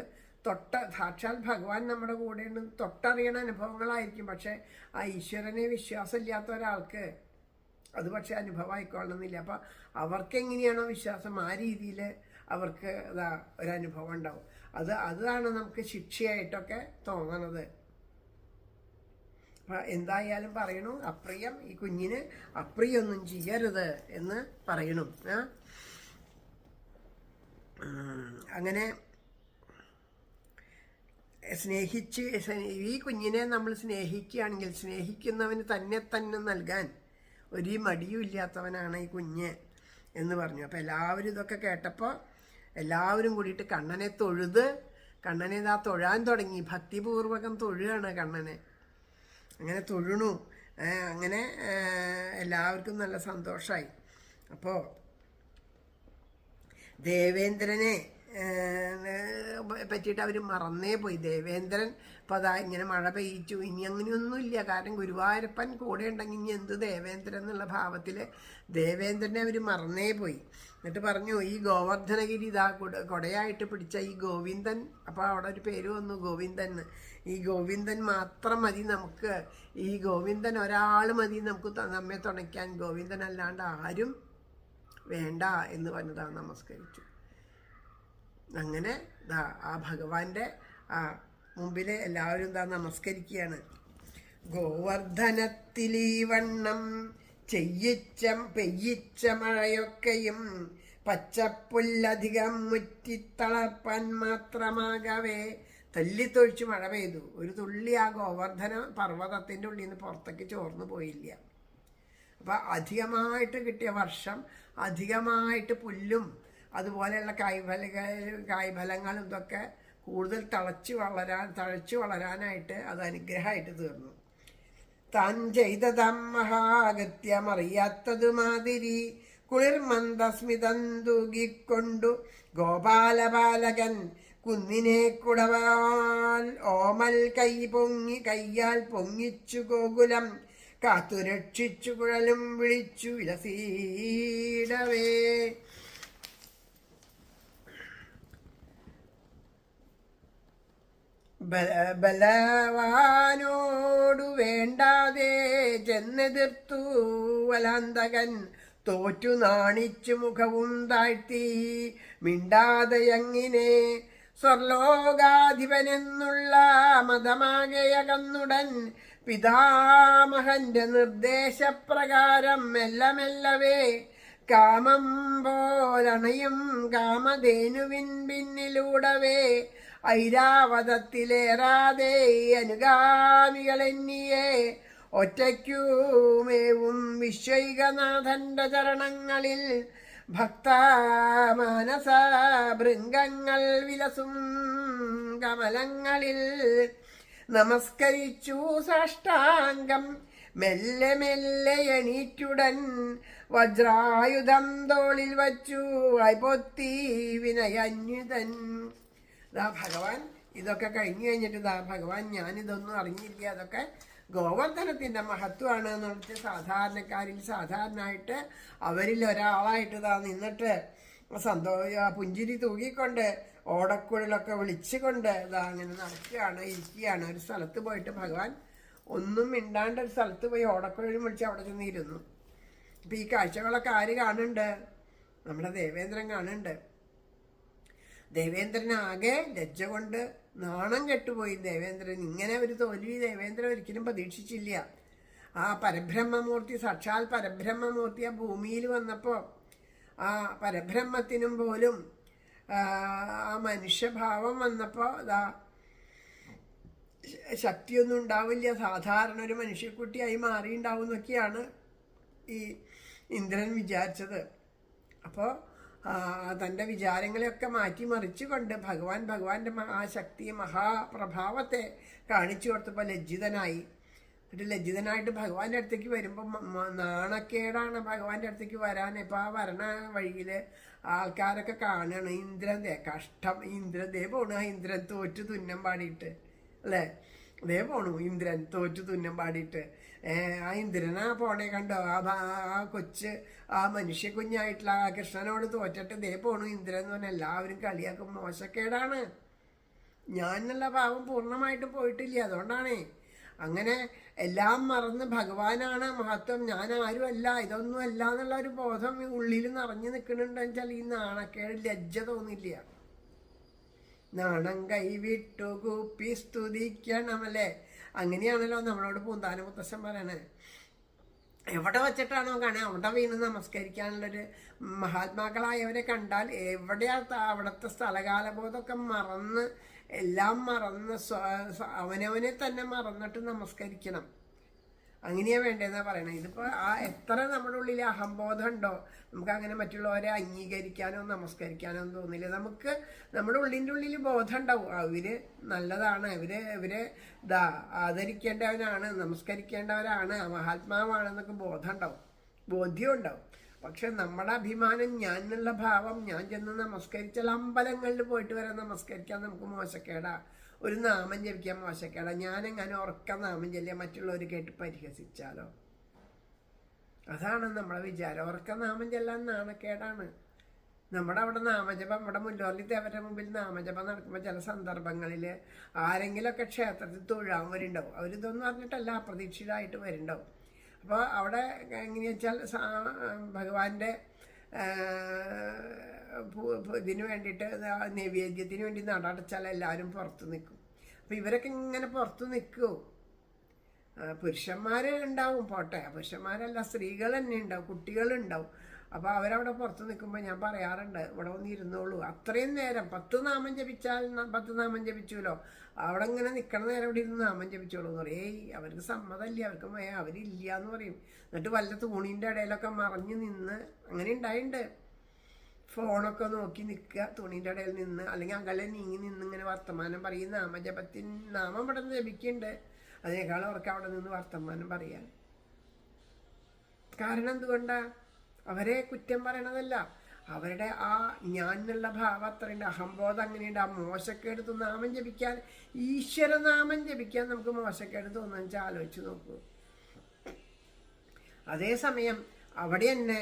സാക്ഷാൽ ഭഗവാൻ നമ്മുടെ കൂടെ തൊട്ടറിയണ അനുഭവങ്ങളായിരിക്കും. പക്ഷെ ആ ഈശ്വരനെ വിശ്വാസമില്ലാത്ത ഒരാൾക്ക് അത് പക്ഷെ അനുഭവം ആയിക്കൊള്ളണമെന്നില്ല. അപ്പം അവർക്ക് എങ്ങനെയാണോ വിശ്വാസം ആ രീതിയിൽ അവർക്ക് ഒരനുഭവം ഉണ്ടാവും. അതാണ് നമുക്ക് ശിക്ഷയായിട്ടൊക്കെ തോന്നണത്. അപ്പം എന്തായാലും പറയണു, അപ്രിയം, ഈ കുഞ്ഞിന് അപ്രിയൊന്നും ചെയ്യരുത് എന്ന് പറയണു. അങ്ങനെ ഈ കുഞ്ഞിനെ നമ്മൾ സ്നേഹിക്കുകയാണെങ്കിൽ സ്നേഹിക്കുന്നവന് തന്നെ നൽകാൻ ഒരു മടിയും ഇല്ലാത്തവനാണ് ഈ കുഞ്ഞ് എന്ന് പറഞ്ഞു. അപ്പം എല്ലാവരും ഇതൊക്കെ കേട്ടപ്പോൾ എല്ലാവരും കൂടിയിട്ട് കണ്ണനെ കണ്ണനെ തൊഴാൻ തുടങ്ങി. ഭക്തിപൂർവകം തൊഴുകയാണ് കണ്ണനെ. അങ്ങനെ തൊഴണു. അങ്ങനെ എല്ലാവർക്കും നല്ല സന്തോഷമായി. അപ്പോൾ ദേവേന്ദ്രനെ പറ്റിയിട്ട് അവർ മറന്നേ പോയി. ദേവേന്ദ്രൻ ഇപ്പം അതാ ഇങ്ങനെ മഴ പെയ്യിച്ചു, ഇനി അങ്ങനെയൊന്നുമില്ല. കാരണം ഗുരുവായൂരപ്പൻ കൂടെ ഉണ്ടെങ്കിൽ ഇനി എന്ത് ദേവേന്ദ്രൻ എന്നുള്ള ഭാവത്തിൽ ദേവേന്ദ്രനെ അവർ മറന്നേ പോയി. എന്നിട്ട് പറഞ്ഞു, ഈ ഗോവർദ്ധനഗിരി ഇതാ കൊടയായിട്ട് പിടിച്ച ഈ ഗോവിന്ദൻ. അപ്പോൾ അവിടെ ഒരു പേര് വന്നു, ഗോവിന്ദൻ. ഈ ഗോവിന്ദൻ മാത്രം മതി നമുക്ക്, ഈ ഗോവിന്ദൻ ഒരാൾ മതി നമുക്ക് നമ്മെ തുണയ്ക്കാൻ, ഗോവിന്ദൻ അല്ലാണ്ട് ആരും വേണ്ട എന്ന് പറഞ്ഞതാണ്. നമസ്കരിച്ചു. അങ്ങനെ ആ ഭഗവാന്റെ മുമ്പിൽ എല്ലാവരും നമസ്കരിക്കുകയാണ്. ഗോവർദ്ധനത്തിലീ വണ്ണം പെയ്യിച്ച മഴയൊക്കെയും പച്ചപ്പുല്ലധികം മുറ്റിത്തളർപ്പാൻ മാത്രമാകവേ തല്ലിത്തൊഴിച്ച് മഴ പെയ്തു. ഒരു തുള്ളി ആ ഗോവർദ്ധന പർവ്വതത്തിൻ്റെ ഉള്ളിൽ നിന്ന് പുറത്തേക്ക് ചോർന്നു പോയില്ല. അപ്പം അധികമായിട്ട് കിട്ടിയ വർഷം, അധികമായിട്ട് പുല്ലും അതുപോലെയുള്ള കായ്ഫലങ്ങളും ഇതൊക്കെ കൂടുതൽ തഴച്ചു വളരാനായിട്ട് അത് അനുഗ്രഹമായിട്ട് തീർന്നു. താൻ ചെയ്തതം മഹാഗത്യമറിയാത്തതുമാതിരി കുളിർമന്ദസ്മിതം തൂകിക്കൊണ്ടു ഗോപാലബാലകൻ കുന്നിനെ കുടവാൽ ഓമൽ കയ്യാൽ പൊങ്ങിച്ചു ഗോകുലം കാത്തുരക്ഷിച്ചു കുഴലും വിളിച്ചു ഇലസീടവേ. ബലവാനോടു വേണ്ടാതെ ചെന്നെതിർത്തു വലാന്തകൻ തോറ്റു നാണിച്ചു മുഖവും താഴ്ത്തി മിണ്ടാതെയങ്ങിനെ സ്വർലോകാധിപനെന്നുള്ള മതമാകയകന്നുടൻ പിതാമഹന്റെ നിർദ്ദേശപ്രകാരം മെല്ലവേ കാമം പോലണയും കാമധേനുവിൻ പിന്നിലൂടവേ ഐരാവതത്തിലേറാതെ അനുഗാമികളെന്നിയെ ഒറ്റയ്ക്കുമേവും വിശ്വൈകനാഥന്റെ ചരണങ്ങളിൽ ഭക്തമാനസ ഭൃംഗങ്ങൾ വിലസും കമലങ്ങളിൽ നമസ്കരിച്ചു സാഷ്ടാംഗം മെല്ലെ എണീറ്റുടൻ വജ്രായുധം തോളിൽ വച്ചു വായ്പൊത്തി വിനയന്യുതൻ. ഭഗവാൻ ഇതൊക്കെ കഴിഞ്ഞിട്ട് ഭഗവാൻ ഞാനിതൊന്നും അറിഞ്ഞില്ല, അതൊക്കെ ഗോവർദ്ധനത്തിൻ്റെ മഹത്വമാണ് എന്ന് സാധാരണക്കാരിൽ സാധാരണയായിട്ട് അവരിൽ ഒരാളായിട്ട് നിന്നിട്ട് പുഞ്ചിരി തൂകിക്കൊണ്ട് ഓടക്കുഴലൊക്കെ വിളിച്ചുകൊണ്ട് അങ്ങനെ ഇരിക്കുകയാണ്. ഒരു സ്ഥലത്ത് പോയിട്ട് ഭഗവാൻ ഒന്നും മിണ്ടാണ്ട് ഒരു സ്ഥലത്ത് പോയി ഓടക്കുഴലും വിളിച്ച് അവിടെ ചെന്നിരുന്നു. അപ്പം ഈ കാഴ്ചകളൊക്കെ ആര് കാണുന്നുണ്ട്? നമ്മുടെ ദേവേന്ദ്രൻ കാണുന്നുണ്ട്. ദേവേന്ദ്രനാകെ ലജ്ജ കൊണ്ട് നാണം കെട്ടുപോയി. ദേവേന്ദ്രൻ ഇങ്ങനെ ഒരു തോൽവി ദേവേന്ദ്രൻ ഒരിക്കലും പ്രതീക്ഷിച്ചില്ല. ആ പരബ്രഹ്മമൂർത്തി, സാക്ഷാൽ പരബ്രഹ്മമൂർത്തി ആ ഭൂമിയിൽ വന്നപ്പോൾ ആ പരബ്രഹ്മത്തിനും പോലും ആ മനുഷ്യഭാവം വന്നപ്പോൾ ശക്തിയൊന്നും ഉണ്ടാവില്ല, സാധാരണ ഒരു മനുഷ്യക്കുട്ടിയായി മാറിയിട്ടുണ്ടാവും എന്നൊക്കെയാണ് ഈ ഇന്ദ്രൻ വിചാരിച്ചത്. അപ്പോൾ തൻ്റെ വിചാരങ്ങളെയൊക്കെ മാറ്റിമറിച്ചുകൊണ്ട് ഭഗവാന്റെ ആ ശക്തി മഹാപ്രഭാവത്തെ കാണിച്ചു കൊടുത്തപ്പോൾ ലജ്ജിതനായി. എന്നിട്ട് ലജ്ജിതനായിട്ട് ഭഗവാന്റെ അടുത്തേക്ക് വരുമ്പോൾ നാണക്കേടാണ് ഭഗവാന്റെ അടുത്തേക്ക് വരാൻ. ഇപ്പം ആ വരണ വഴിയിൽ ആൾക്കാരൊക്കെ കാണുകയാണ് ഇന്ദ്രൻ കഷ്ടം, ഇന്ദ്രൻ പോണു, ആ ഇന്ദ്രൻ തോറ്റു തുന്നം പാടിയിട്ട് അല്ലേ, പോണു ഇന്ദ്രൻ തോറ്റു തുന്നം പാടിയിട്ട്. ആ ഇന്ദ്രനാ പോണേ കണ്ടോ, ആ കൊച്ച് ആ മനുഷ്യ കുഞ്ഞായിട്ടുള്ള ആ കൃഷ്ണനോട് തോറ്റിട്ട് പോണു ഇന്ദ്രൻ എന്ന് പറഞ്ഞാൽ എല്ലാവരും കളിയാക്കും. മോശക്കേടാണ്. ഞാനുള്ള ഭാവം പൂർണ്ണമായിട്ടും പോയിട്ടില്ല. അതുകൊണ്ടാണേ അങ്ങനെ എല്ലാം മറന്ന് ഭഗവാനാണ് മഹത്വം, ഞാൻ ആരുമല്ല, ഇതൊന്നും അല്ല എന്നുള്ള ഒരു ബോധം ഉള്ളിൽ നിറഞ്ഞു നിൽക്കുന്നുണ്ടെന്ന് വെച്ചാൽ ഈ നാണക്കേട് ലജ്ജ തോന്നില്ല. നാണം കൈവിട്ടു കൂപ്പി സ്തുതിക്കണമല്ലേ, അങ്ങനെയാണല്ലോ നമ്മളോട് പൂന്താന മുത്തശ്ശൻ പറയണേ. എവിടെ വച്ചിട്ടാണോ കാണുക അവിടെ വീണ് നമസ്കരിക്കാനുള്ളൊരു മഹാത്മാക്കളായവരെ കണ്ടാൽ എവിടെയാ അവിടുത്തെ സ്ഥലകാലബോധമൊക്കെ മറന്ന് എല്ലാം മറന്ന് അവനവനെ തന്നെ മറന്നിട്ട് നമസ്കരിക്കണം. അങ്ങനെയാ വേണ്ടതെന്നാ പറയണത്. ഇതിപ്പോൾ ആ എത്ര നമ്മുടെ ഉള്ളിൽ അഹംബോധം ഉണ്ടോ നമുക്ക് അങ്ങനെ മറ്റുള്ളവരെ അംഗീകരിക്കാനോ നമസ്കരിക്കാനോ ഒന്നും തോന്നില്ല. നമുക്ക് നമ്മുടെ ഉള്ളിൻ്റെ ഉള്ളിൽ ബോധം ഉണ്ടാവും, അവര് നല്ലതാണ്, ഇവരെ ആദരിക്കേണ്ടവരാണ്, നമസ്കരിക്കേണ്ടവരാണ്, മഹാത്മാവാണെന്നൊക്കെ ബോധം ഉണ്ടാവും, ബോധ്യം ഉണ്ടാവും. പക്ഷെ നമ്മുടെ അഭിമാനം, ഞാൻ എന്നുള്ള ഭാവം, ഞാൻ ചെന്ന് നമസ്കരിച്ചാൽ അമ്പലങ്ങളിൽ പോയിട്ട് വരെ നമസ്കരിക്കാൻ നമുക്ക് മോശക്കേടാ, ഒരു നാമം ജപിക്കാൻ മോശക്കേടാ, ഞാനെങ്ങനെ ഉറക്കം നാമം ചെല്ലിയാൽ മറ്റുള്ളവർ കേട്ട് പരിഹസിച്ചാലോ, അതാണ് നമ്മളെ വിചാരം. ഉറക്കം നാമം ചെല്ലാൻ നാണക്കേടാണ്. നമ്മുടെ അവിടെ നാമജപം, ഇവിടെ മുല്ലോർലി ദേവരുടെ മുമ്പിൽ നാമജപം നടക്കുമ്പോൾ ചില സന്ദർഭങ്ങളിൽ ആരെങ്കിലുമൊക്കെ ക്ഷേത്രത്തിൽ തൊഴാൻ വരുന്നുണ്ടാവും. അവരിതൊന്നും പറഞ്ഞിട്ടല്ല, അപ്രതീക്ഷിതമായിട്ട് വരുന്നുണ്ടാവും. അപ്പോൾ അവിടെ എങ്ങനെയാ വെച്ചാൽ ഭഗവാന്റെ ഇതിന് വേണ്ടിയിട്ട് നൈവേദ്യത്തിന് വേണ്ടി നടടച്ചാൽ എല്ലാവരും പുറത്ത് നിൽക്കും. അപ്പം ഇവരൊക്കെ ഇങ്ങനെ പുറത്ത് നിൽക്കുമോ? പുരുഷന്മാർ ഉണ്ടാവും, പോട്ടെ, പുരുഷന്മാരല്ല, സ്ത്രീകൾ തന്നെ ഉണ്ടാവും, കുട്ടികളുണ്ടാവും. അപ്പോൾ അവരവിടെ പുറത്ത് നിൽക്കുമ്പോൾ ഞാൻ പറയാറുണ്ട്, ഇവിടെ ഒന്ന് ഇരുന്നോളൂ, അത്രയും നേരം 10 നാമം ജപിച്ചാൽ 10 നാമം ജപിച്ചുല്ലോ, അവിടെ ഇങ്ങനെ നിൽക്കണ നേരം ഇവിടെ ഇരുന്ന് നാമം ജപിച്ചോളൂ എന്ന് പറയും. അവർക്ക് സമ്മതമല്ല, അവരില്ല എന്ന് പറയും. എന്നിട്ട് വല്ല തൂണീൻ്റെ ഇടയിലൊക്കെ മറഞ്ഞു നിന്ന് അങ്ങനെ ഉണ്ടായിട്ടുണ്ട്. ഫോണൊക്കെ നോക്കി നിൽക്കുക തുണീൻ്റെ ഇടയിൽ നിന്ന്, അല്ലെങ്കിൽ അകലെ നീങ്ങി നിന്ന് ഇങ്ങനെ വർത്തമാനം പറയും. നാമം ഇവിടെ നിന്ന് ജപിക്കുന്നുണ്ട്, അതിനേക്കാൾ അവർക്ക് അവിടെ നിന്ന് വർത്തമാനം പറയാൻ. കാരണം എന്തുകൊണ്ടാ? അവരെ കുറ്റം പറയണതല്ല, അവരുടെ ആ ഞാൻ എന്നുള്ള ഭാവം അത്രയുണ്ട്, അഹംബോധം അങ്ങനെയുണ്ട്. ആ മോശക്കേട് നാമം ജപിക്കാൻ, ഈശ്വരനാമം ജപിക്കാൻ നമുക്ക് മോശക്കേട് തോന്നുന്നു വെച്ചാൽ ആലോചിച്ച് നോക്കൂ. അതേസമയം അവിടെ തന്നെ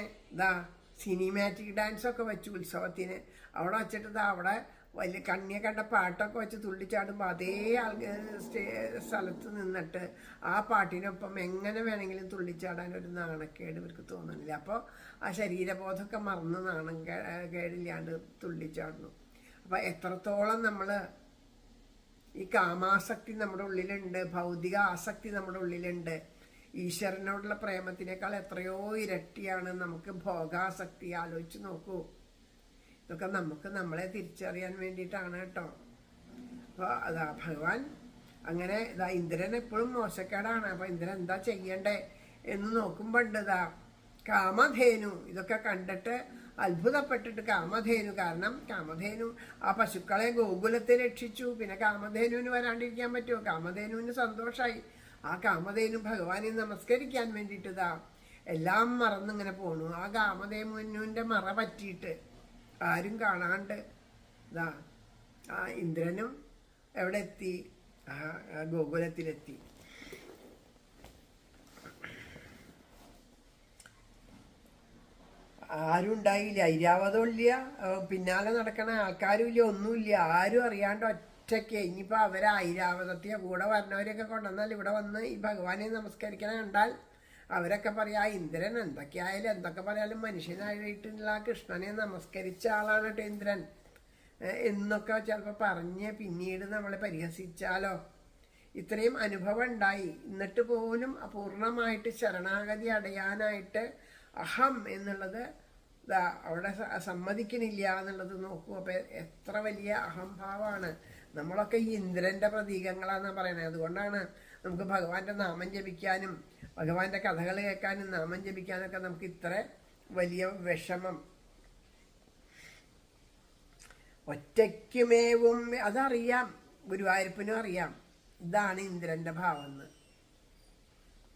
സിനിമാറ്റിക് ഡാൻസൊക്കെ വെച്ച് ഉത്സവത്തിന് അവിടെ വച്ചിട്ട് അവിടെ വലിയ കണ്ണിയെ കണ്ട പാട്ടൊക്കെ വെച്ച് തുള്ളിച്ചാടുമ്പോൾ അതേ സ്ഥലത്ത് നിന്നിട്ട് ആ പാട്ടിനൊപ്പം എങ്ങനെ വേണമെങ്കിലും തുള്ളിച്ചാടാൻ ഒരു നാണക്കേട് ഇവർക്ക് തോന്നുന്നില്ല. അപ്പോൾ ആ ശരീരബോധമൊക്കെ മറന്ന് നാണം കേടില്ലാണ്ട് തുള്ളിച്ചാടുന്നു. അപ്പോൾ എത്രത്തോളം നമ്മൾ ഈ കാമാസക്തി നമ്മുടെ ഉള്ളിലുണ്ട്, ഭൗതിക ആസക്തി നമ്മുടെ ഉള്ളിലുണ്ട്. ഈശ്വരനോടുള്ള പ്രേമത്തിനേക്കാൾ എത്രയോ ഇരട്ടിയാണ് നമുക്ക് ഭോഗാസക്തി. ആലോചിച്ച് നോക്കൂ. ഇതൊക്കെ നമുക്ക് നമ്മളെ തിരിച്ചറിയാൻ വേണ്ടിയിട്ടാണ് കേട്ടോ. അപ്പോൾ ഭഗവാൻ അങ്ങനെ ഇന്ദ്രൻ എപ്പോഴും മോശക്കേടാണ്. അപ്പോൾ ഇന്ദ്രൻ എന്താ ചെയ്യണ്ടേ എന്ന് നോക്കുമ്പോണ്ട് കാമധേനു ഇതൊക്കെ കണ്ടിട്ട് അത്ഭുതപ്പെട്ടിട്ട് കാമധേനു, കാരണം കാമധേനു ആ പശുക്കളെ ഗോകുലത്തെ രക്ഷിച്ചു. പിന്നെ കാമധേനുവിന് വരാണ്ടിരിക്കാൻ പറ്റുമോ? കാമധേനുവിന് സന്തോഷമായി. ആ കാമധേനു ഭഗവാനെ നമസ്കരിക്കാൻ വേണ്ടിയിട്ട് എല്ലാം മറന്നിങ്ങനെ പോണു. ആ കാമധേനുവിൻ്റെ മറ പറ്റിയിട്ട് ആരും കാണാണ്ട് ആ ഇന്ദ്രനും എവിടെ എത്തി? ആ ഗോകുലത്തിലെത്തി. ആരും ഉണ്ടായില്ല, ഐരാവതമില്ല, പിന്നാലെ നടക്കണ ആൾക്കാരും ഇല്ല, ഒന്നുമില്ല. ആരും അറിയാണ്ട് ഒറ്റയ്ക്ക്. ഇനിയിപ്പോൾ അവരെ ഐരാവതത്തെയോ കൂടെ വരണവരെയൊക്കെ കൊണ്ടുവന്നാൽ ഇവിടെ വന്ന് ഈ ഭഗവാനെ നമസ്കരിക്കണ കണ്ടാൽ അവരൊക്കെ പറയാം, ആ ഇന്ദ്രൻ എന്തൊക്കെയായാലും എന്തൊക്കെ പറയാലും മനുഷ്യനായിട്ടുള്ള ആ കൃഷ്ണനെ നമസ്കരിച്ച ആളാണ് കേട്ടോ ഇന്ദ്രൻ എന്നൊക്കെ ചിലപ്പോൾ പറഞ്ഞ് പിന്നീട് നമ്മളെ പരിഹസിച്ചാലോ. ഇത്രയും അനുഭവം ഉണ്ടായി, എന്നിട്ട് പോലും പൂർണ്ണമായിട്ട് ശരണാഗതി അടയാനായിട്ട് അഹം എന്നുള്ളത് അവിടെ സമ്മതിക്കണില്ല എന്നുള്ളത് നോക്കൂ. അപ്പം എത്ര വലിയ അഹംഭാവമാണ്. നമ്മളൊക്കെ ഈ ഇന്ദ്രൻ്റെ പ്രതീകങ്ങളാണെന്നാണ് പറയുന്നത്. അതുകൊണ്ടാണ് നമുക്ക് ഭഗവാന്റെ നാമം ജപിക്കാനും ഭഗവാന്റെ കഥകൾ കേൾക്കാനും നാമം ജപിക്കാനൊക്കെ നമുക്ക് ഇത്ര വലിയ വിഷമം. ഒറ്റയ്ക്കുമേവും അതറിയാം, ഗുരുവായൂരപ്പനും അറിയാം ഇതാണ് ഇന്ദ്രൻ്റെ ഭാവം എന്ന്.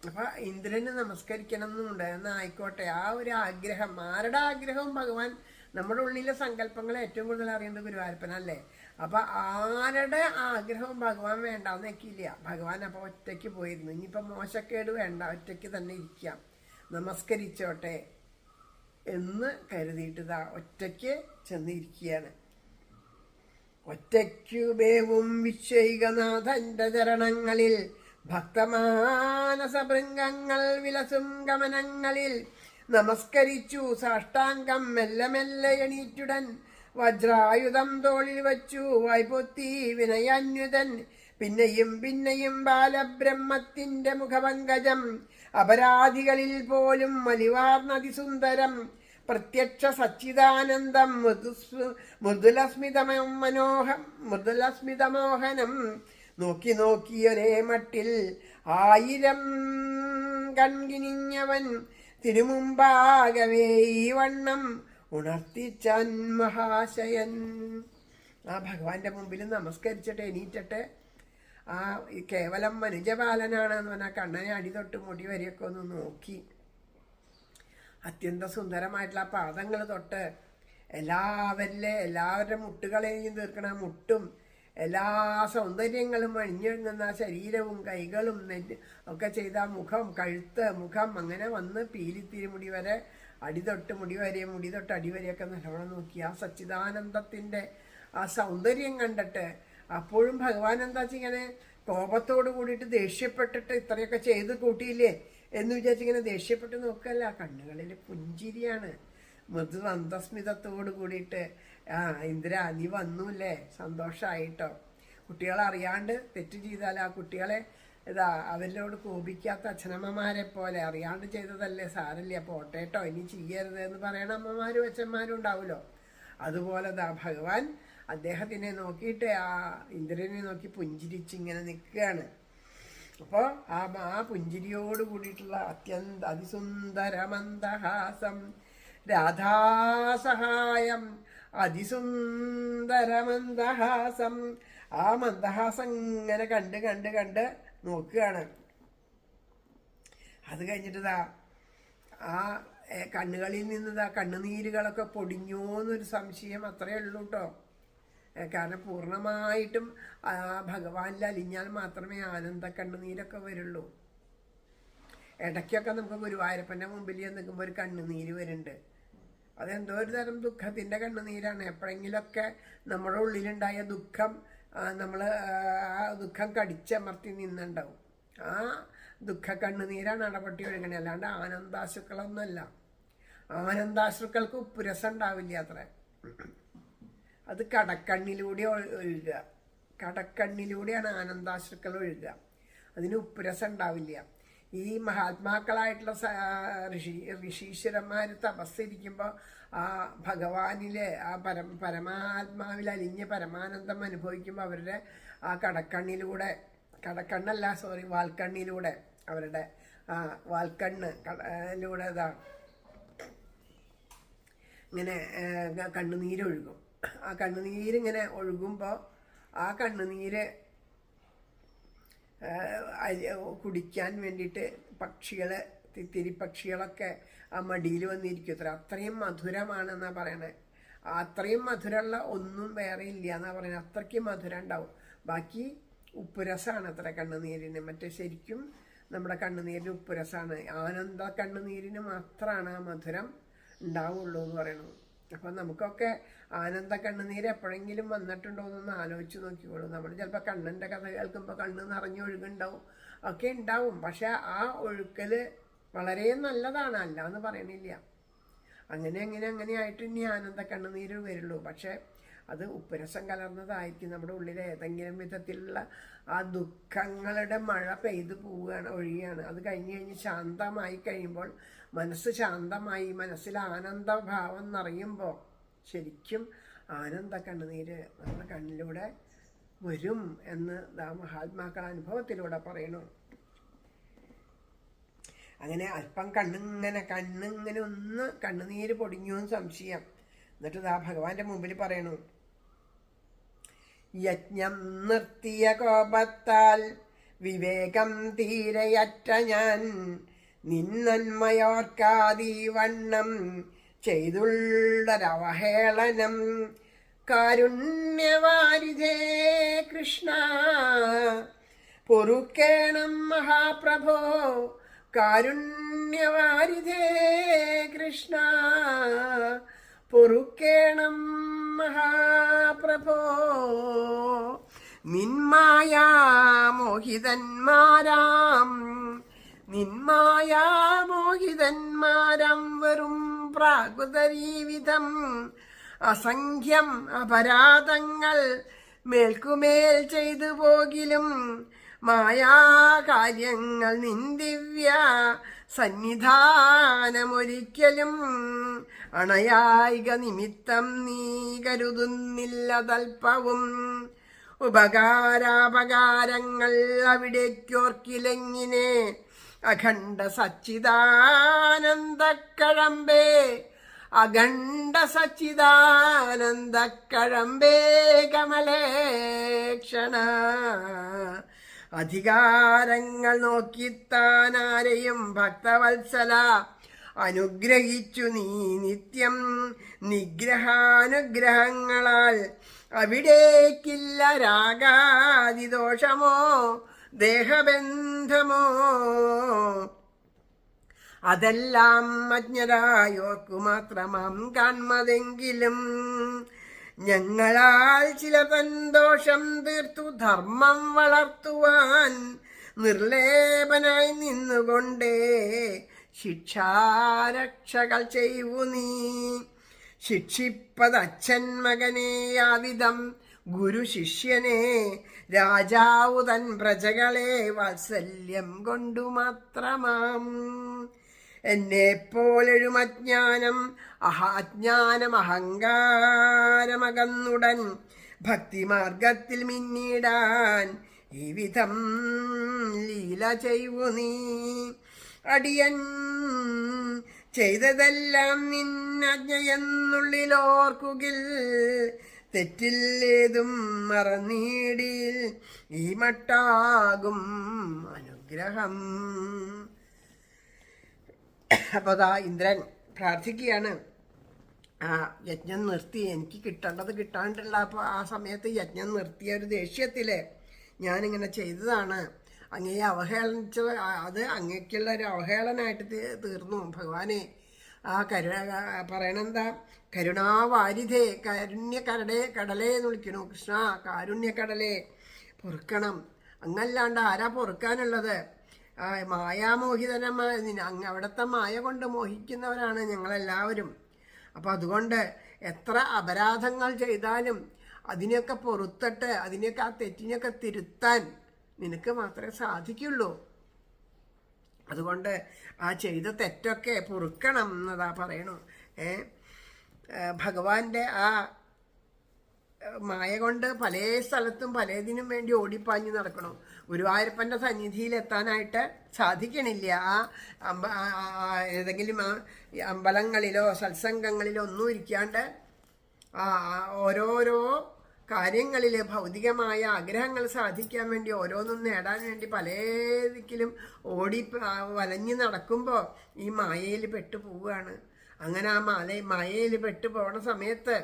അപ്പൊ ഇന്ദ്രന് നമസ്കരിക്കണം എന്നുണ്ട്, എന്നാ ആയിക്കോട്ടെ. ആ ഒരു ആഗ്രഹം, ആരുടെ ആഗ്രഹവും ഭഗവാൻ, നമ്മുടെ ഉള്ളിലെ സങ്കല്പങ്ങൾ ഏറ്റവും കൂടുതൽ അറിയുന്നത് ഗുരുവായൂരപ്പനല്ലേ. അപ്പൊ ആരുടെ ആഗ്രഹവും ഭഗവാൻ വേണ്ടാന്ന് വെക്കില്ല. ഭഗവാൻ അപ്പൊ ഒറ്റയ്ക്ക് പോയിരുന്നു. ഇനിയിപ്പൊ മോശക്കേട് വേണ്ട, ഒറ്റയ്ക്ക് തന്നെ ഇരിക്കാം, നമസ്കരിച്ചോട്ടെ എന്ന് കരുതിയിട്ട് ഒറ്റയ്ക്ക് ചെന്നിരിക്കുകയാണ്. ഒറ്റയ്ക്കുബേവും വിശ്വൈകനാഥന്റെ ചരണങ്ങളിൽ ഭക്തമാനസഭൃംഗങ്ങൾ വിലസും ഗമനങ്ങളിൽ നമസ്കരിച്ചു സാഷ്ടാംഗം മെല്ലെ മെല്ലെ എണീറ്റുടൻ വജ്രായുധം തോളിൽ വച്ചു വായ്പൊത്തി വിനയാന്യുതൻ പിന്നെയും പിന്നെയും ബാലബ്രഹ്മത്തിന്റെ മുഖപങ്കജം അപരാധികളിൽ പോലും മലിവാർന്നതിസുന്ദരം പ്രത്യക്ഷ സച്ചിദാനന്ദം മൃദുലസ്മിതമോഹനം നോക്കി നോക്കിയൊരേ മട്ടിൽ 1000 കൺകിനിഞ്ഞവൻ തിരുമുമ്പാകവേ ഈ വണ്ണം ഉണർത്തിച്ചാൻ മഹാശയൻ. ആ ഭഗവാന്റെ മുമ്പിൽ നമസ്കരിച്ചിട്ട് എണീറ്റിട്ട് ആ കേവലം മനുജപാലനാണെന്ന് പറഞ്ഞാൽ കണ്ണനെ അടിതൊട്ട് മുടി വരെയൊക്കെ ഒന്ന് നോക്കി അത്യന്ത സുന്ദരമായിട്ടുള്ള പാദങ്ങൾ തൊട്ട് എല്ലാവരുടെ മുട്ടുകളെയും തീർക്കണ മുട്ടും എല്ലാ സൗന്ദര്യങ്ങളും അണിഞ്ഞിരുന്ന ശരീരവും കൈകളും ഒക്കെ ചെയ്ത മുഖം, കഴുത്ത്, മുഖം അങ്ങനെ വന്ന് പീലിത്തിരിമുടി വരെ അടിതൊട്ട് മുടി വരെ, മുടി തൊട്ട് അടിവരെയൊക്കെ നല്ലോണം നോക്കി ആ സച്ചിദാനന്ദത്തിന്റെ ആ സൗന്ദര്യം കണ്ടിട്ട് അപ്പോഴും ഭഗവാൻ എന്താ ഇങ്ങനെ കോപത്തോട് കൂടിയിട്ട് ദേഷ്യപ്പെട്ടിട്ട് ഇത്രയൊക്കെ ചെയ്ത് കൂട്ടിയില്ലേ എന്ന് വിചാരിച്ചിങ്ങനെ ദേഷ്യപ്പെട്ട് നോക്കല്ല, കണ്ണുകളിൽ പുഞ്ചിരിയാണ്. മൃദുമന്ദസ്മിതത്തോട് കൂടിയിട്ട് ഇന്ദ്ര നീ വന്നൂല്ലേ, സന്തോഷമായിട്ടോ. കുട്ടികളറിയാണ്ട് തെറ്റ് ചെയ്താൽ ആ കുട്ടികളെ അവരോട് കോപിക്കാത്ത അച്ഛനമ്മമാരെ പോലെ അറിയാണ്ട് ചെയ്തതല്ലേ, സാരല്ല പോട്ടേട്ടോ, ഇനി ചെയ്യരുത് എന്ന് പറയണ അമ്മമാരും അച്ഛന്മാരും ഉണ്ടാവുമല്ലോ. അതുപോലെ ഭഗവാൻ അദ്ദേഹത്തിനെ നോക്കിയിട്ട് ആ ഇന്ദ്രനെ നോക്കി പുഞ്ചിരിച്ചിങ്ങനെ നിൽക്കുകയാണ്. അപ്പോൾ ആ പുഞ്ചിരിയോട് കൂടിയിട്ടുള്ള അതിസുന്ദരമന്ദഹാസം രാധാസഹായം അതിസുന്ദരമന്ദഹാസം. ആ മന്ദഹാസം ഇങ്ങനെ കണ്ട് കണ്ട് കണ്ട് നോക്കുകയാണ്. അത് കഴിഞ്ഞിട്ട് ആ കണ്ണുകളിൽ നിന്ന് കണ്ണുനീരുകളൊക്കെ പൊടിഞ്ഞോന്നൊരു സംശയം അത്രയേ ഉള്ളൂ കേട്ടോ. കാരണം പൂർണ്ണമായിട്ടും ആ ഭഗവാനിൽ അലിഞ്ഞാൽ മാത്രമേ ആനന്ദ കണ്ണുനീരൊക്കെ വരുള്ളൂ. ഇടയ്ക്കൊക്കെ നമുക്ക് ഗുരുവായൂരപ്പൻ്റെ മുമ്പിൽ നിൽക്കുമ്പോൾ ഒരു കണ്ണുനീര് വരുന്നുണ്ട്. അതെന്തോ ഒരു തരം ദുഃഖത്തിൻ്റെ കണ്ണുനീരാണ്. എപ്പോഴെങ്കിലൊക്കെ നമ്മുടെ ഉള്ളിലുണ്ടായ ദുഃഖം നമ്മൾ ആ ദുഃഖം കടിച്ചമർത്തി നിന്നുണ്ടാവും. ആ ദുഃഖ കണ്ണുനീരാണ് അടപൊട്ടി ഒഴുകണേ, അല്ലാണ്ട് ആനന്ദാശ്രുക്കളൊന്നുമല്ല. ആനന്ദാശ്രുക്കൾക്ക് ഉപ്പുരസം ഉണ്ടാവില്ല അത്ര. അത് കടക്കണ്ണിലൂടെ ഒഴുകുക, കടക്കണ്ണിലൂടെയാണ് ആനന്ദാശ്രുക്കൾ ഒഴുകുക. അതിന് ഉപ്പുരസം ഉണ്ടാവില്ല. ഈ മഹാത്മാക്കളായിട്ടുള്ള ഋഷീശ്വരന്മാർ തപസ്സിരിക്കുമ്പോൾ ആ ഭഗവാനിലെ ആ പരമാത്മാവിൽ അലിഞ്ഞ് പരമാനന്ദം അനുഭവിക്കുമ്പോൾ അവരുടെ ആ വാൽക്കണ്ണിലൂടെ അവരുടെ വാൽക്കണ്ണിലൂടെ ഇങ്ങനെ കണ്ണുനീരൊഴുകും. ആ കണ്ണുനീരിങ്ങനെ ഒഴുകുമ്പോൾ ആ കണ്ണുനീര് കുടിക്കാൻ വേണ്ടിയിട്ട് തിരിപ്പക്ഷികളൊക്കെ ആ മടിയിൽ വന്നിരിക്കും അത്ര. അത്രയും മധുരമാണെന്നാണ് പറയണേ. അത്രയും മധുരമുള്ള ഒന്നും വേറെ ഇല്ല എന്നാണ് പറയുന്നത്. അത്രയ്ക്ക് മധുരം ഉണ്ടാവും. ബാക്കി ഉപ്പുരസമാണ് അത്ര കണ്ണുനീരിന്. മറ്റേ ശരിക്കും നമ്മുടെ കണ്ണുനീരിന് ഉപ്പുരസമാണ്. ആനന്ദ കണ്ണുനീരിന് മാത്രമാണ് ആ മധുരം ഉണ്ടാവുള്ളൂ എന്ന് പറയുന്നത്. അപ്പം നമുക്കൊക്കെ ആനന്ദ കണ്ണുനീര് എപ്പോഴെങ്കിലും വന്നിട്ടുണ്ടോ എന്നൊന്ന് ആലോചിച്ച് നോക്കിക്കോളൂ. നമ്മൾ ചിലപ്പോൾ കണ്ണൻ്റെ കഥ കേൾക്കുമ്പോൾ കണ്ണ് നിറഞ്ഞൊഴുകുണ്ടാവും, ഒക്കെ ഉണ്ടാവും. പക്ഷെ ആ ഒഴുക്കൽ വളരെ നല്ലതാണ്, അല്ല എന്ന് പറയണില്ല. അങ്ങനെ ആയിട്ട് ഇനി ആനന്ദ കണ്ണുനീര് വരുള്ളൂ. പക്ഷെ അത് ഉപ്പുരസം കലർന്നതായിരിക്കും. നമ്മുടെ ഉള്ളിൽ ഏതെങ്കിലും വിധത്തിലുള്ള ആ ദുഃഖങ്ങളുടെ മഴ പെയ്തു ഒഴിയാണ്. അത് കഴിഞ്ഞ് ശാന്തമായി കഴിയുമ്പോൾ, മനസ്സ് ശാന്തമായി മനസ്സിൽ ആനന്ദഭാവം നിറയുമ്പോൾ ശരിക്കും ആനന്ദ കണ്ണുനീര് നമ്മുടെ കണ്ണിലൂടെ വരും എന്ന് മഹാത്മാക്കൾ അനുഭവത്തിലൂടെ പറയണു. അങ്ങനെ അല്പം കണ്ണിങ്ങനെ ഒന്ന് കണ്ണുനീര് പൊടിഞ്ഞു എന്ന് സംശയം. എന്നിട്ട് ഭഗവാന്റെ മുമ്പിൽ പറയണു, യജ്ഞം നിർത്തിയ കോപത്താൽ വിവേകം തീരെയറ്റ ഞാൻ നിന്നന്മയോർക്കാതീ വണ്ണം ചെയ്തുള്ളൊരവഹേളനം. കാരുണ്യവാരിധേ കൃഷ്ണ പൊറുക്കേണം മഹാപ്രഭോ. കാരുണ്യവാരിധേ കൃഷ്ണ പൊറുക്കേണം മഹാപ്രഭോ. നിന്മായാമോഹിതന്മാരാം വെറും പ്രാകൃതരീവിധം അസംഖ്യം അപരാധങ്ങൾ മേൽക്കുമേൽ ചെയ്തു പോകിലും മായാകാര്യങ്ങൾ നിന്ദിവ്യ സന്നിധാനമൊരിക്കലും അണയായിക നിമിത്തം നീ കരുതുന്നില്ലതൽപ്പവും. ഉപകാരാപകാരങ്ങൾ അവിടേക്കോർക്കിലെങ്ങിനെ അഖണ്ഡ സച്ചിദാനന്ദക്കഴമ്പേ. അഖണ്ഡ സച്ചിദാനന്ദക്കഴമ്പേ കമലേക്ഷണ. അധികാരങ്ങൾ നോക്കിത്താനാരെയും ഭക്തവത്സല അനുഗ്രഹിച്ചു നീ നിത്യം. നിഗ്രഹാനുഗ്രഹങ്ങളാൽ അവിടേക്കില്ല രാഗാദിദോഷമോ ദേഹബന്ധമോ. അതെല്ലാം അജ്ഞരായോർക്കു മാത്രമാം കാൺമതെങ്കിലും ഞങ്ങളാൽ ചില തന്തോഷം തീർത്തു ധർമ്മം വളർത്തുവാൻ നിർലേപനായി നിന്നുകൊണ്ടേ ശിക്ഷാരക്ഷകൾ ചെയ്യൂ നീ. ശിക്ഷിപ്പതച്ഛൻ മകനെ ആവിധം ഗുരു ശിഷ്യനെ രാജാവു തൻ പ്രജകളെ വാത്സല്യം കൊണ്ടു മാത്രമാം. എന്നെപ്പോലൊരു അജ്ഞാനം അഹങ്കാരമകന്നുടൻ ഭക്തിമാർഗത്തിൽ മിന്നിടാൻ ഈ വിധം ലീല ചെയ്യൂ നീ. അടിയൻ ചെയ്തതെല്ലാം നിന്നജ്ഞയെന്നുള്ളിലോർക്കുകിൽ തെറ്റില്ലേതും മറന്നീടിൽ ഈ മട്ടാകും അനുഗ്രഹം. അപ്പോൾ ദാ ഇന്ദ്രൻ പ്രാർത്ഥിക്കുകയാണ്. ആ യജ്ഞം നിർത്തി, എനിക്ക് കിട്ടേണ്ടത് കിട്ടാണ്ടുള്ള അപ്പോൾ ആ സമയത്ത് യജ്ഞം നിർത്തിയ ഒരു ദേഷ്യത്തിൽ ഞാനിങ്ങനെ ചെയ്തതാണ്, അങ്ങയെ അവഹേളനിച്ചത്, അത് അങ്ങയ്ക്കുള്ള ഒരു അവഹേളനായിട്ട് തീർന്നു ഭഗവാനെ. ആ പറയണെന്താ, കരുണാവാരിധേ, കടലേ എന്ന് വിളിക്കണു. കൃഷ്ണ കാരുണ്യക്കടലേ പൊറുക്കണം. അങ്ങല്ലാണ്ട് ആരാ പൊറുക്കാനുള്ളത്? മായാമോഹിതനമായ അവിടുത്തെ മായ കൊണ്ട് മോഹിക്കുന്നവരാണ് ഞങ്ങളെല്ലാവരും. അപ്പം അതുകൊണ്ട് എത്ര അപരാധങ്ങൾ ചെയ്താലും അതിനെയൊക്കെ പൊറുത്തിട്ട് അതിനെയൊക്കെ ആ തെറ്റിനെയൊക്കെ തിരുത്താൻ നിനക്ക് മാത്രമേ സാധിക്കുള്ളൂ. അതുകൊണ്ട് ആ ചെയ്ത തെറ്റൊക്കെ പൊറുക്കണം എന്നതാ പറയണു. ഭഗവാന്റെ ആ മായ കൊണ്ട് പല സ്ഥലത്തും പലതിനും വേണ്ടി ഓടിപ്പാഞ്ഞ് നടക്കണം. ഗുരുവായൂരപ്പൻ്റെ സന്നിധിയിൽ എത്താനായിട്ട് സാധിക്കണില്ല. ഏതെങ്കിലും അമ്പലങ്ങളിലോ സത്സംഗങ്ങളിലോ ഒന്നും ഇരിക്കാണ്ട് ഓരോരോ കാര്യങ്ങളിൽ ഭൗതികമായ ആഗ്രഹങ്ങൾ സാധിക്കാൻ വേണ്ടി ഓരോന്നും നേടാൻ വേണ്ടി പല ദിക്കിലും വലഞ്ഞ് നടക്കുമ്പോൾ ഈ മായയിൽ പെട്ടുപോവുകയാണ്. അങ്ങനെ ആ മായയിൽ പെട്ടുപോണ സമയത്ത്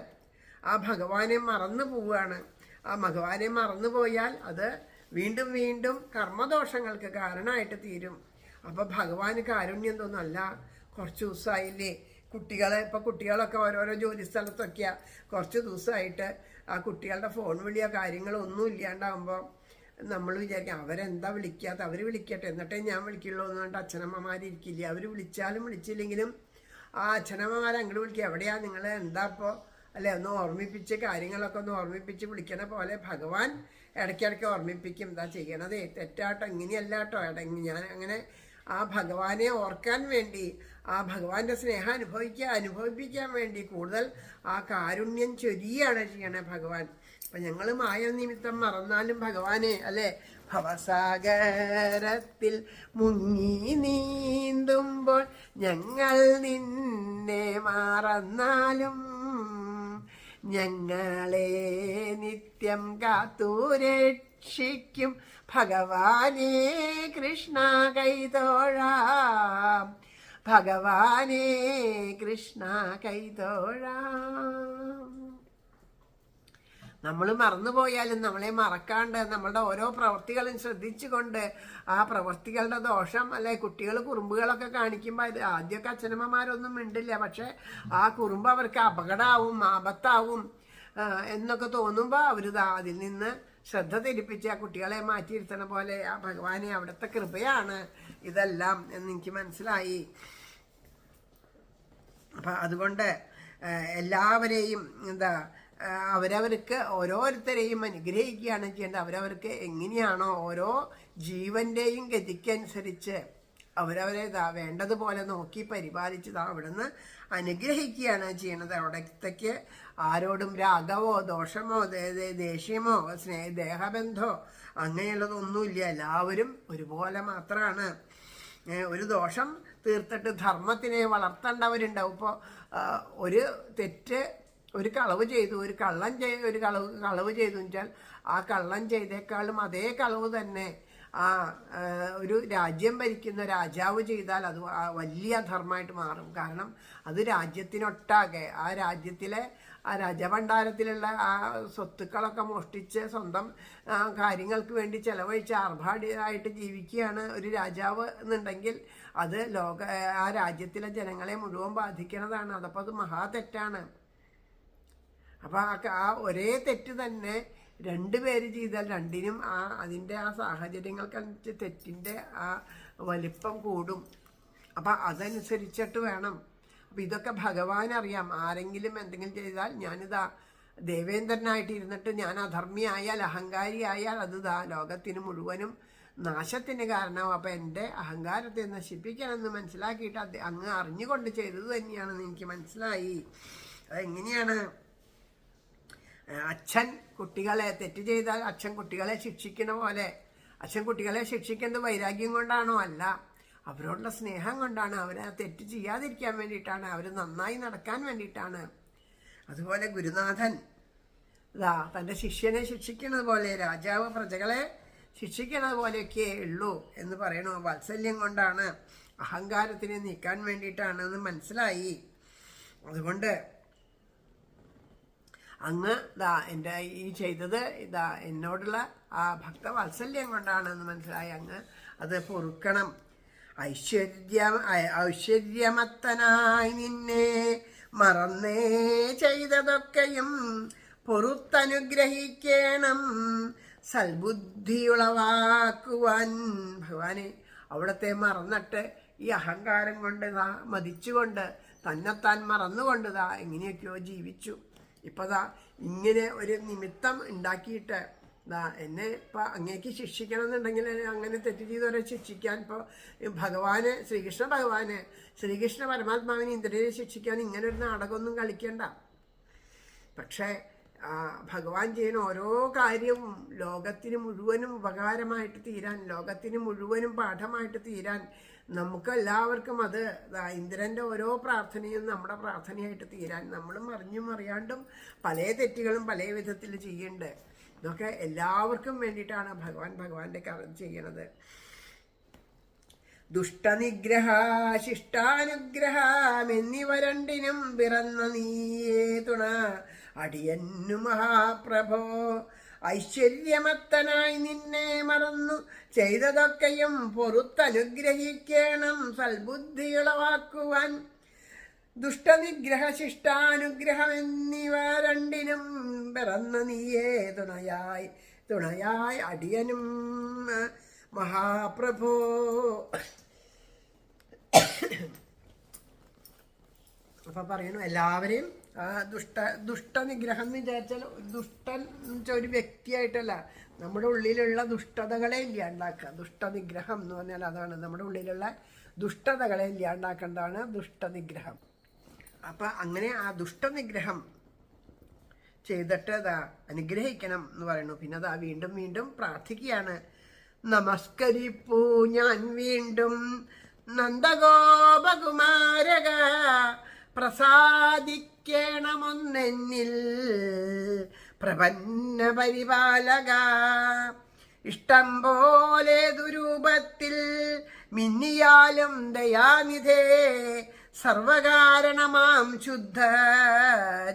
ആ ഭഗവാനെ മറന്നു പോവുകയാണ്. ആ ഭഗവാനെ മറന്നു പോയാൽ അത് വീണ്ടും വീണ്ടും കർമ്മദോഷങ്ങൾക്ക് കാരണമായിട്ട് തീരും. അപ്പോൾ ഭഗവാന് കാരുണ്യം തോന്നല്ല. കുറച്ച് ദിവസമായില്ലേ കുട്ടികളൊക്കെ ഓരോരോ ജോലി സ്ഥലത്തൊക്കെയാണ്. കുറച്ച് ദിവസമായിട്ട് ആ കുട്ടികളുടെ ഫോൺ വിളിയോ കാര്യങ്ങളോ ഒന്നും ഇല്ലാണ്ടാകുമ്പോൾ നമ്മൾ വിചാരിക്കും അവരെന്താ വിളിക്കാത്ത, അവർ വിളിക്കട്ടെ എന്നിട്ടേ ഞാൻ വിളിക്കുള്ളൂ എന്നുകൊണ്ട് അച്ഛനമ്മമാരിരിക്കില്ല. അവർ വിളിച്ചാലും വിളിച്ചില്ലെങ്കിലും ആ അച്ഛനമ്മമാർ അങ്ങോട്ട് വിളിക്കുക, എവിടെയാ നിങ്ങൾ, എന്താ ഇപ്പോൾ അല്ലെ, ഒന്ന് ഓർമ്മിപ്പിച്ച് കാര്യങ്ങളൊക്കെ ഒന്ന് ഓർമ്മിപ്പിച്ച് വിളിക്കണ പോലെ ഭഗവാൻ ഇടയ്ക്കിടയ്ക്ക് ഓർമ്മിപ്പിക്കും. എന്താ ചെയ്യണതേ തെറ്റാട്ടോ, ഇങ്ങനെയല്ല കേട്ടോ ഞാൻ അങ്ങനെ ആ ഭഗവാനെ ഓർക്കാൻ വേണ്ടി, ആ ഭഗവാന്റെ സ്നേഹം അനുഭവിപ്പിക്കാൻ വേണ്ടി കൂടുതൽ ആ കാരുണ്യം ചൊരിയാണ് ചെയ്യണേ ഭഗവാൻ. അപ്പം ഞങ്ങൾ മായ നിമിത്തം മറന്നാലും ഭഗവാനെ അല്ലേ, ഭവസാഗരത്തിൽ മുങ്ങി നീന്തുമ്പോൾ ഞങ്ങൾ നിന്നെ മറന്നാലും ഞങ്ങളെ നിത്യം കാത്തു രക്ഷിക്കും ഭഗവാനേ കൃഷ്ണ കൈതൊഴാം, ഭഗവാനേ കൃഷ്ണ കൈതൊഴാം. നമ്മൾ മറന്നുപോയാലും നമ്മളെ മറക്കാണ്ട് നമ്മളുടെ ഓരോ പ്രവൃത്തികളും ശ്രദ്ധിച്ചുകൊണ്ട് ആ പ്രവൃത്തികളുടെ ദോഷം അല്ലെ, കുട്ടികൾ കുറുമ്പുകളൊക്കെ കാണിക്കുമ്പോൾ ഇത് ആദ്യമൊക്കെ അച്ഛനമ്മമാരൊന്നും മിണ്ടില്ല, പക്ഷെ ആ കുറുമ്പ് അവർക്ക് അപകടമാവും, ആപത്താവും എന്നൊക്കെ തോന്നുമ്പോൾ അവർ അതിൽ നിന്ന് ശ്രദ്ധ തിരിപ്പിച്ച് ആ കുട്ടികളെ മാറ്റിയിരുത്തണ പോലെ ആ ഭഗവാനെ അവിടുത്തെ കൃപയാണ് ഇതെല്ലാം എന്ന് എനിക്ക് മനസ്സിലായി. അപ്പം അതുകൊണ്ട് എല്ലാവരെയും അവരവർക്ക് ഓരോരുത്തരെയും അനുഗ്രഹിക്കുകയാണ് ചെയ്യേണ്ടത്. അവരവർക്ക് എങ്ങനെയാണോ ഓരോ ജീവന്റെയും ഗതിക്കനുസരിച്ച് അവരവരെ വേണ്ടതുപോലെ നോക്കി പരിപാലിച്ച് അവിടുന്ന് അനുഗ്രഹിക്കുകയാണ് ചെയ്യണത്. അവിടത്തേക്ക് ആരോടും രാഗവോ ദോഷമോ ദേഷ്യമോ ദേഹബന്ധമോ അങ്ങനെയുള്ളതൊന്നുമില്ല. എല്ലാവരും ഒരുപോലെ മാത്രമാണ്. ഒരു ദോഷം തീർത്തിട്ട് ധർമ്മത്തിനെ വളർത്തേണ്ടവരുണ്ടാവും. ഇപ്പോൾ ഒരു തെറ്റ്, ഒരു കളവ് ചെയ്തു, ഒരു കളവ് ചെയ്തു വെച്ചാൽ ആ കള്ളം ചെയ്തേക്കാളും അതേ കളവ് തന്നെ ആ ഒരു രാജ്യം ഭരിക്കുന്ന രാജാവ് ചെയ്താൽ അത് വലിയ ധർമ്മമായിട്ട് മാറും. കാരണം അത് രാജ്യത്തിനൊട്ടാകെ ആ രാജ്യത്തിലെ ആ രാജഭണ്ഡാരത്തിലുള്ള ആ സ്വത്തുക്കളൊക്കെ മോഷ്ടിച്ച് സ്വന്തം കാര്യങ്ങൾക്ക് വേണ്ടി ചെലവഴിച്ച് ആർഭാടിയായിട്ട് ജീവിക്കുകയാണ് ഒരു രാജാവ് എന്നുണ്ടെങ്കിൽ അത് ആ രാജ്യത്തിലെ ജനങ്ങളെ മുഴുവൻ ബാധിക്കുന്നതാണ്. അതപ്പോൾ അത് മഹാതെറ്റാണ്. അപ്പം ആ ഒരേ തെറ്റ് തന്നെ രണ്ടുപേര് ചെയ്താൽ രണ്ടിനും അതിൻ്റെ ആ സാഹചര്യങ്ങൾക്കനുസരിച്ച് തെറ്റിൻ്റെ ആ വലിപ്പം കൂടും. അപ്പം അതനുസരിച്ചിട്ട് വേണം. അപ്പം ഇതൊക്കെ ഭഗവാൻ അറിയാം. ആരെങ്കിലും എന്തെങ്കിലും ചെയ്താൽ ഞാനിതാ ദേവേന്ദ്രനായിട്ട് ഇരുന്നിട്ട് ഞാൻ അധർമ്മിയായാൽ അഹങ്കാരിയായാൽ അത് ലോകത്തിന് മുഴുവനും നാശത്തിന് കാരണമാവും. അപ്പം എൻ്റെ അഹങ്കാരത്തെ നശിപ്പിക്കണമെന്ന് മനസ്സിലാക്കിയിട്ട് അങ്ങ് അറിഞ്ഞുകൊണ്ട് ചെയ്തത് തന്നെയാണെന്ന് എനിക്ക് മനസ്സിലായി. അതെങ്ങനെയാണ്? അച്ഛൻ കുട്ടികളെ തെറ്റ് ചെയ്താൽ അച്ഛൻ കുട്ടികളെ ശിക്ഷിക്കണ പോലെ, അച്ഛൻ കുട്ടികളെ ശിക്ഷിക്കുന്നത് വൈരാഗ്യം കൊണ്ടാണോ? അല്ല, അവരോടുള്ള സ്നേഹം കൊണ്ടാണ്. അവരെ തെറ്റ് ചെയ്യാതിരിക്കാൻ വേണ്ടിയിട്ടാണ്, അവർ നന്നായി നടക്കാൻ വേണ്ടിയിട്ടാണ്. അതുപോലെ ഗുരുനാഥൻ തൻ്റെ ശിഷ്യനെ ശിക്ഷിക്കുന്നത് പോലെ, രാജാവ് പ്രജകളെ ശിക്ഷിക്കുന്നത് പോലെയൊക്കെ ഉള്ളൂ എന്ന് പറയണു. വാത്സല്യം കൊണ്ടാണ്, അഹങ്കാരത്തിനെ നീക്കാൻ വേണ്ടിയിട്ടാണ് എന്ന് മനസ്സിലായി. അതുകൊണ്ട് അങ്ങ് എൻ്റെ ഈ ചെയ്തത് എന്നോടുള്ള ആ ഭക്തവാത്സല്യം കൊണ്ടാണ് എന്ന് മനസ്സിലായി. അങ്ങ് അത് പൊറുക്കണം. ഐശ്വര്യമത്തനായി നിന്നെ മറന്നേ ചെയ്തതൊക്കെയും പൊറുത്തനുഗ്രഹിക്കണം സൽബുദ്ധിയുളവാക്കുവാൻ. ഭഗവാനെ അവിടത്തെ മറന്നിട്ട് ഈ അഹങ്കാരം കൊണ്ട് മതിച്ചുകൊണ്ട് തന്നെത്താൻ മറന്നുകൊണ്ട് എങ്ങനെയൊക്കെയോ ജീവിച്ചു. ഇപ്പോൾ ഇങ്ങനെ ഒരു നിമിത്തം ഉണ്ടാക്കിയിട്ട് എന്നെ ഇപ്പം അങ്ങേക്ക് ശിക്ഷിക്കണം എന്നുണ്ടെങ്കിൽ അങ്ങനെ തെറ്റ് ചെയ്തവരെ ശിക്ഷിക്കാൻ ഇപ്പോൾ ഭഗവാന് ശ്രീകൃഷ്ണ പരമാത്മാവിനെ ഇന്ദ്രനെ ശിക്ഷിക്കാൻ ഇങ്ങനെ ഒരു നാടകമൊന്നും കളിക്കണ്ട. പക്ഷേ ഭഗവാൻ ചെയ്യുന്ന ഓരോ കാര്യവും ലോകത്തിന് മുഴുവനും ഉപകാരമായിട്ട് തീരാൻ, ലോകത്തിന് മുഴുവനും പാഠമായിട്ട് തീരാൻ നമുക്കെല്ലാവർക്കും അത് ഇന്ദ്രൻ്റെ ഓരോ പ്രാർത്ഥനയും നമ്മുടെ പ്രാർത്ഥനയായിട്ട് തീരാൻ, നമ്മളും അറിഞ്ഞും അറിയാണ്ടും പല തെറ്റുകളും പല വിധത്തിൽ ചെയ്യുന്നുണ്ട്. ഇതൊക്കെ എല്ലാവർക്കും വേണ്ടിയിട്ടാണ് ഭഗവാന്റെ കാര്യം ചെയ്യണത്. ദുഷ്ടനിഗ്രഹ ശിഷ്ടാനുഗ്രഹം എന്നിവ രണ്ടിനും പിറന്ന നീയേ തുണ അടിയന്നു മഹാപ്രഭോ. ഐശ്വര്യമത്തനായി നിന്നെ മറന്നു ചെയ്തതൊക്കെയും പൊറുത്തനുഗ്രഹിക്കണം സൽബുദ്ധിയുളവാക്കുവാൻ. ദുഷ്ടനിഗ്രഹ ശിഷ്ടാനുഗ്രഹം എന്നിവ രണ്ടിനും പിറന്ന നീയേ തുണയായി അടിയനും മഹാപ്രഭോ. അപ്പൊ പറയണു എല്ലാവരെയും ദുഷ്ടനിഗ്രഹം എന്ന് വിചാരിച്ചാൽ ദുഷ്ടൻ എന്ന് വെച്ചാൽ ഒരു വ്യക്തിയായിട്ടല്ല, നമ്മുടെ ഉള്ളിലുള്ള ദുഷ്ടതകളെ ഇല്ലാണ്ടാക്കുക. ദുഷ്ടനിഗ്രഹം എന്ന് പറഞ്ഞാൽ അതാണ്, നമ്മുടെ ഉള്ളിലുള്ള ദുഷ്ടതകളെ ഇല്ലാണ്ടാക്കേണ്ടതാണ് ദുഷ്ടനിഗ്രഹം. അപ്പം അങ്ങനെ ആ ദുഷ്ടനിഗ്രഹം ചെയ്തിട്ട് അനുഗ്രഹിക്കണം എന്ന് പറയുന്നു. പിന്നെ വീണ്ടും വീണ്ടും പ്രാർത്ഥിക്കുകയാണ്. നമസ്കരിപ്പൂ ഞാൻ വീണ്ടും നന്ദഗോപകുമാരക പ്രസാദിക്കണമെന്നിൽ പ്രപന്ന പരിപാലക. ഇഷ്ടം പോലെ ദുരൂപത്തിൽ മിന്നിയാലും ദയാനിധേ സർവകാരണമാം ശുദ്ധ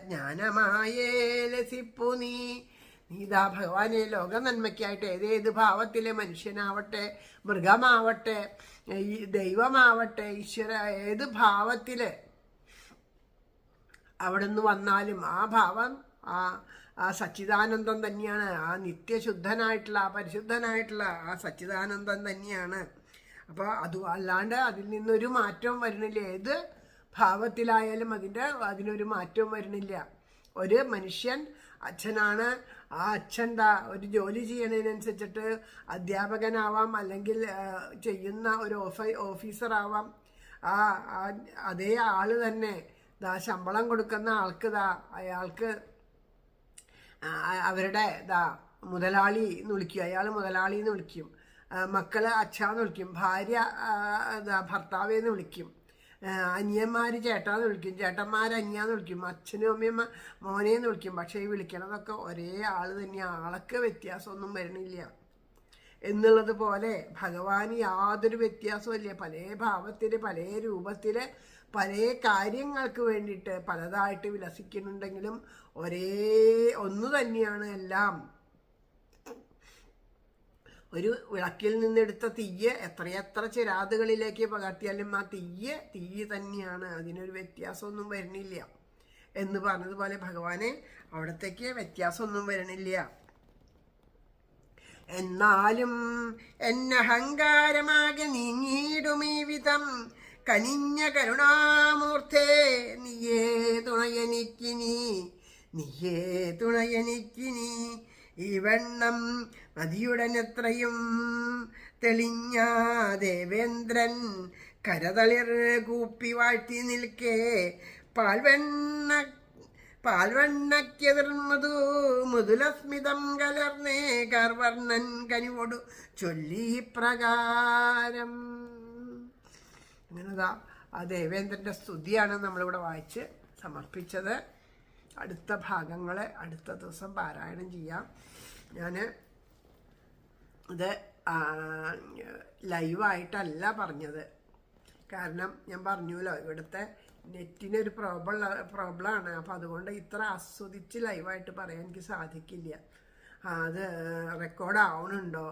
ജ്ഞാനമായേ ലസിപ്പു നീതാ ഭഗവാനെ ലോക നന്മയ്ക്കായിട്ട് ഏതേത് ഭാവത്തിലെ മനുഷ്യനാവട്ടെ, മൃഗമാവട്ടെ, ദൈവമാവട്ടെ, ഈശ്വര ഏത് ഭാവത്തില് അവിടെ നിന്ന് വന്നാലും ആ ഭാവം ആ സച്ചിദാനന്ദം തന്നെയാണ്. ആ നിത്യശുദ്ധനായിട്ടുള്ള ആ പരിശുദ്ധനായിട്ടുള്ള ആ സച്ചിദാനന്ദം തന്നെയാണ്. അപ്പോൾ അല്ലാണ്ട് അതിൽ നിന്നൊരു മാറ്റവും വരണില്ല. ഏത് ഭാവത്തിലായാലും അതിനൊരു മാറ്റവും വരണില്ല. ഒരു മനുഷ്യൻ അച്ഛനാണ്, ആ അച്ഛൻ ഒരു ജോലി ചെയ്യണതിനനുസരിച്ചിട്ട് അധ്യാപകനാവാം, അല്ലെങ്കിൽ ചെയ്യുന്ന ഒരു ഓഫീസറാവാം. അതേ ആള് തന്നെ ശമ്പളം കൊടുക്കുന്ന ആൾക്ക് അയാൾക്ക് അവരുടെ മുതലാളി എന്ന് വിളിക്കും, അയാൾ മുതലാളി എന്ന് വിളിക്കും, മക്കള് അച്ഛാന്ന് വിളിക്കും, ഭാര്യ ഭർത്താവേന്ന് വിളിക്കും, അനിയന്മാർ ചേട്ടാന്ന് വിളിക്കും, ചേട്ടന്മാർ അനിയാന്ന് വിളിക്കും, അച്ഛനും അമ്മയും മോനേന്ന് വിളിക്കും. പക്ഷേ ഈ വിളിക്കണതൊക്കെ ഒരേ ആള് തന്നെയാണ്. ആൾക്ക് വ്യത്യാസമൊന്നും വരണില്ല. എന്നുള്ളത് പോലെ ഭഗവാന് യാതൊരു വ്യത്യാസവും ഇല്ല. പല ഭാവത്തിൽ, പല രൂപത്തിൽ, പല കാര്യങ്ങൾക്ക് വേണ്ടിയിട്ട് പലതായിട്ട് വിലസിക്കുന്നുണ്ടെങ്കിലും ഒന്നു തന്നെയാണ് എല്ലാം. ഒരു വിളക്കിൽ നിന്നെടുത്ത തീയ് എത്രയെത്ര ചിരാതുകളിലേക്ക് പകർത്തിയാലും ആ തീയ് തന്നെയാണ്. അതിനൊരു വ്യത്യാസമൊന്നും വരണില്ല എന്ന് പറഞ്ഞതുപോലെ ഭഗവാനെ അവിടത്തേക്ക് വ്യത്യാസമൊന്നും വരണില്ല. എന്നാലും എന്നഹങ്കാരമാകെ നീങ്ങിയിടുമീ വിധം കനിഞ്ഞ കരുണാമൂർത്തേ നീയേ തുണയനിക്കിനി ഈ വെണ്ണം നദിയുടനെത്രയും തെളിഞ്ഞ ദേവേന്ദ്രൻ കരതളിർ കൂപ്പി വാഴ്ത്തി നിൽക്കേ പാൽവണ്ണക്കെതിർമതു മൃദുലസ്മിതം കലർന്നേ കർവർണ്ണൻ കനിവോടു ചൊല്ലി പ്രകാരം. അങ്ങനെതാ ആ ദേവേന്ദ്രൻ്റെ സ്തുതിയാണ് നമ്മളിവിടെ വായിച്ച് സമർപ്പിച്ചത്. അടുത്ത ഭാഗങ്ങൾ അടുത്ത ദിവസം പാരായണം ചെയ്യാം. ഞാൻ ഇത് ലൈവായിട്ടല്ല പറഞ്ഞത്. കാരണം ഞാൻ പറഞ്ഞല്ലോ ഇവിടുത്തെ നെറ്റിനൊരു പ്രോബ്ലമാണ്. അപ്പോൾ അതുകൊണ്ട് ഇത്ര ആസ്വദിച്ച് ലൈവായിട്ട് പറയാൻ എനിക്ക് സാധിക്കില്ല. അത് റെക്കോർഡ് ആവണുണ്ടോ,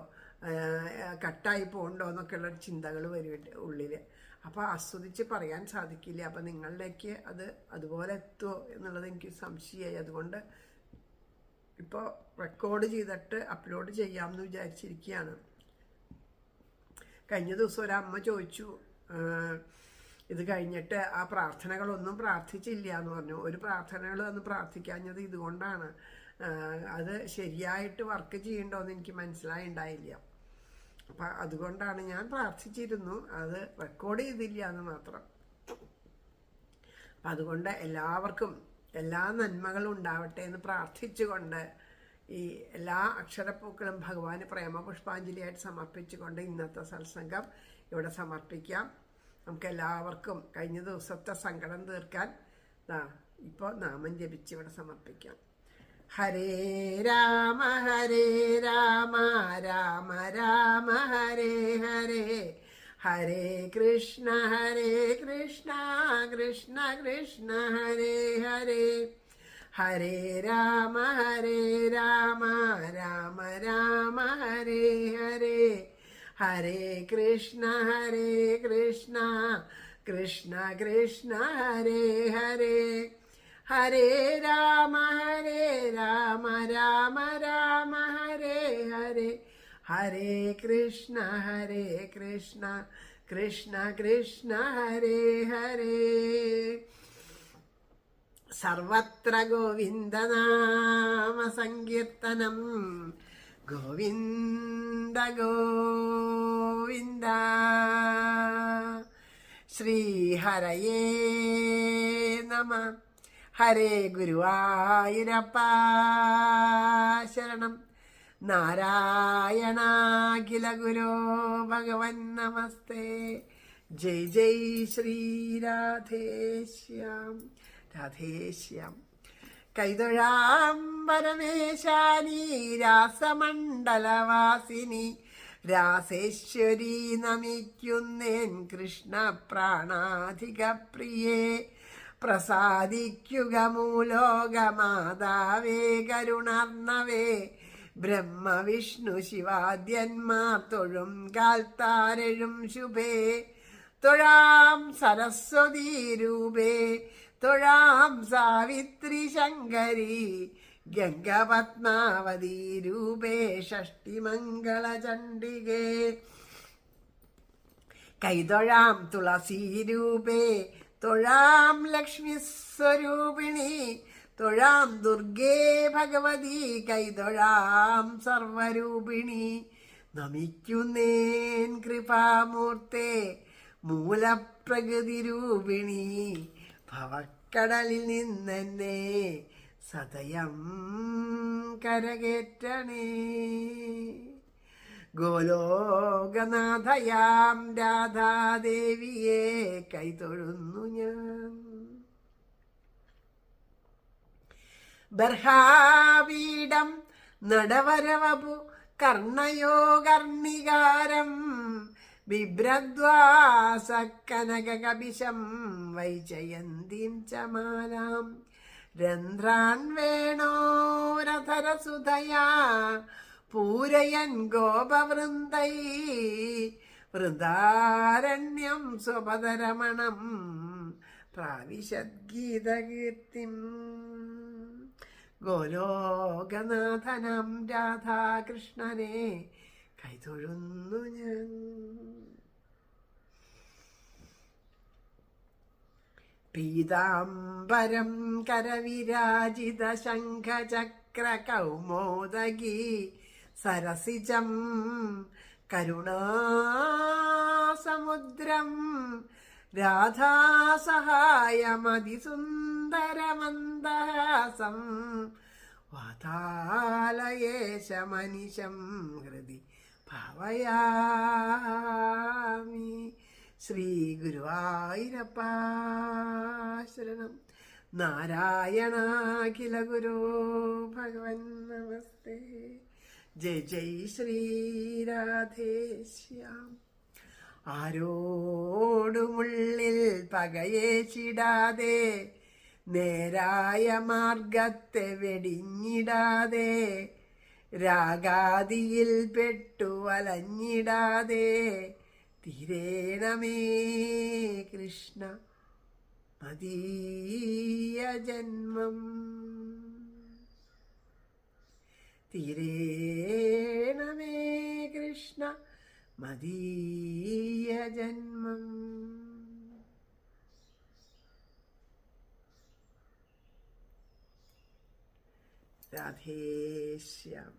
കട്ടായി പോകണ്ടോ എന്നൊക്കെയുള്ള ചിന്തകൾ വരും ഉള്ളിൽ. അപ്പോൾ ആസ്വദിച്ച് പറയാൻ സാധിക്കില്ല. അപ്പോൾ നിങ്ങളിലേക്ക് അതുപോലെ എത്തുമോ എന്നുള്ളത് എനിക്ക് സംശയമായി. അതുകൊണ്ട് ഇപ്പോൾ റെക്കോർഡ് ചെയ്തിട്ട് അപ്ലോഡ് ചെയ്യാമെന്ന് വിചാരിച്ചിരിക്കുകയാണ്. കഴിഞ്ഞ ദിവസം ഒരമ്മ ചോദിച്ചു, ഇത് കഴിഞ്ഞിട്ട് ആ പ്രാർത്ഥനകളൊന്നും പ്രാർത്ഥിച്ചില്ല എന്ന് പറഞ്ഞു. ഒരു പ്രാർത്ഥനകൾ അന്ന് പ്രാർത്ഥിക്കാഞ്ഞത് ഇതുകൊണ്ടാണ്. അത് ശരിയായിട്ട് വർക്ക് ചെയ്യണ്ടോയെന്ന് എനിക്ക് മനസ്സിലായിണ്ടായില്ല. അപ്പം അതുകൊണ്ടാണ്. ഞാൻ പ്രാർത്ഥിച്ചിരുന്നു, അത് റെക്കോർഡ് ചെയ്തില്ല എന്ന് മാത്രം. അപ്പം അതുകൊണ്ട് എല്ലാവർക്കും എല്ലാ നന്മകളും ഉണ്ടാവട്ടെ എന്ന് പ്രാർത്ഥിച്ചുകൊണ്ട് ഈ എല്ലാ അക്ഷരപ്പൂക്കളും ഭഗവാന് പ്രേമപുഷ്പാഞ്ജലിയായിട്ട് സമർപ്പിച്ചുകൊണ്ട് ഇന്നത്തെ സത്സംഗം ഇവിടെ സമർപ്പിക്കാം. നമുക്ക് എല്ലാവർക്കും കഴിഞ്ഞ ദിവസത്തെ സങ്കടം തീർക്കാൻ ഇപ്പോൾ നാമം ജപിച്ച് ഇവിടെ സമർപ്പിക്കാം. ഹരേ രാമ രാമ രാമ ഹരേ ഹരേ, ഹരേ കൃഷ്ണ കൃഷ്ണ കൃഷ്ണ ഹരേ ഹരേ, ഹരേ രാമ രാമ രാമ ഹരേ ഹരേ, ഹരേ കൃഷ്ണ കൃഷ്ണ കൃഷ്ണ ഹരേ ഹരേ, ഹരേ രാമ രാമ രാമ ഹരേ ഹരേ, ഹരേ കൃഷ്ണ കൃഷ്ണ കൃഷ്ണ ഹരേ ഹരേ. സർവത്ര ഗോവിന്ദനാമ സങ്കീർത്തനം, ഗോവിന്ദ ഗോവിന്ദ. ശ്രീഹരയേ നമ. ഹരേ ഗുരുവായൂരപ്പ ശരണം. നാരായണാഖില ഗുരോ ഭഗവൻ നമസ്തേ. ജയ് ജയ് ശ്രീ രാധേശ്യാം രാധേശ്യാം. കൈതൊഴാം പരമേശാനി രാസമണ്ഡലവാസിനി രാസേശ്വരി നമിക്കുന്നേൻ കൃഷ്ണ പ്രാണാധിക പ്രിയേ പ്രസാദിക്കുക മൂലോകമാതാവേ കരുണർണവേ ബ്രഹ്മവിഷ്ണു ശിവാദ്യന്മാർ തൊഴും കാൽത്താരഴും ശുഭേ തൊഴാം സരസ്വതീ രൂപേ തൊഴാം സാവിത്രി ശങ്കരി ഗംഗപത്മാവതീ രൂപേ ഷഷ്ടിമംഗള ചണ്ഡികേ കൈതൊഴാം തുളസീ രൂപേ തൊഴാം ലക്ഷ്മി സ്വരൂപിണി തൊഴാം ദുർഗേ ഭഗവതി കൈതൊഴാം സർവരൂപിണി നമിക്കുന്നേൻ കൃപാമൂർത്തേ മൂലപ്രകൃതി രൂപിണി ഭവക്കടലിൽ നിന്നെന്നെ സദയം കരകേറ്റണേ ഗോലോകനാഥയാം രാധാദേവിയെ കൈതൊഴുന്നു ഞാൻ ബർഹാപീഠം നടവരവപു കർണയോഗർണികാരം ബിഭ്രദ്വാസക്കനകകപിശം വൈജയന്തിം ച മാലാം രന്ധ്രാൻ വേണോരധരസുധയാ പൂരയൻ ഗോപവൃന്ദൈ വൃന്ദാരണ്യം സ്വപദരമണം പ്രാവിശദ്ഗീതകീർത്തിം ഗോലോകനാഥനം രാധാകൃഷ്ണനെ കൈതൊഴുന്നു ഞാൻ പീതാംബരം കരവിരാജിത ശംഖചക്ര കൗമോദഗീ സരസിജം കരുണാസമുദ്രം രാധാസഹായമതിസുന്ദരമന്ദഹാസം വാതാലയേശമനിശം ഹൃദി ഭാവയാമി ശ്രീ ഗുരുവായൂരപ്പ ശരണം നാരായണാഖില ഗുരോ ഭഗവൻ നമസ്തേ ജയ് ജയ് ശ്രീരാധേശ്യാം ആരോടുമുള്ളിൽ പകയേച്ചിടാതെ നേരായ മാർഗത്തെ വെടിഞ്ഞിടാതെ രാഗാദിയിൽ പെട്ടു വലഞ്ഞിടാതെ തീരേണമേ കൃഷ്ണ മദീയ ജന്മം തീരേണമേ കൃഷ്ണ മദീയ ജന്മം രാധേശ്യാം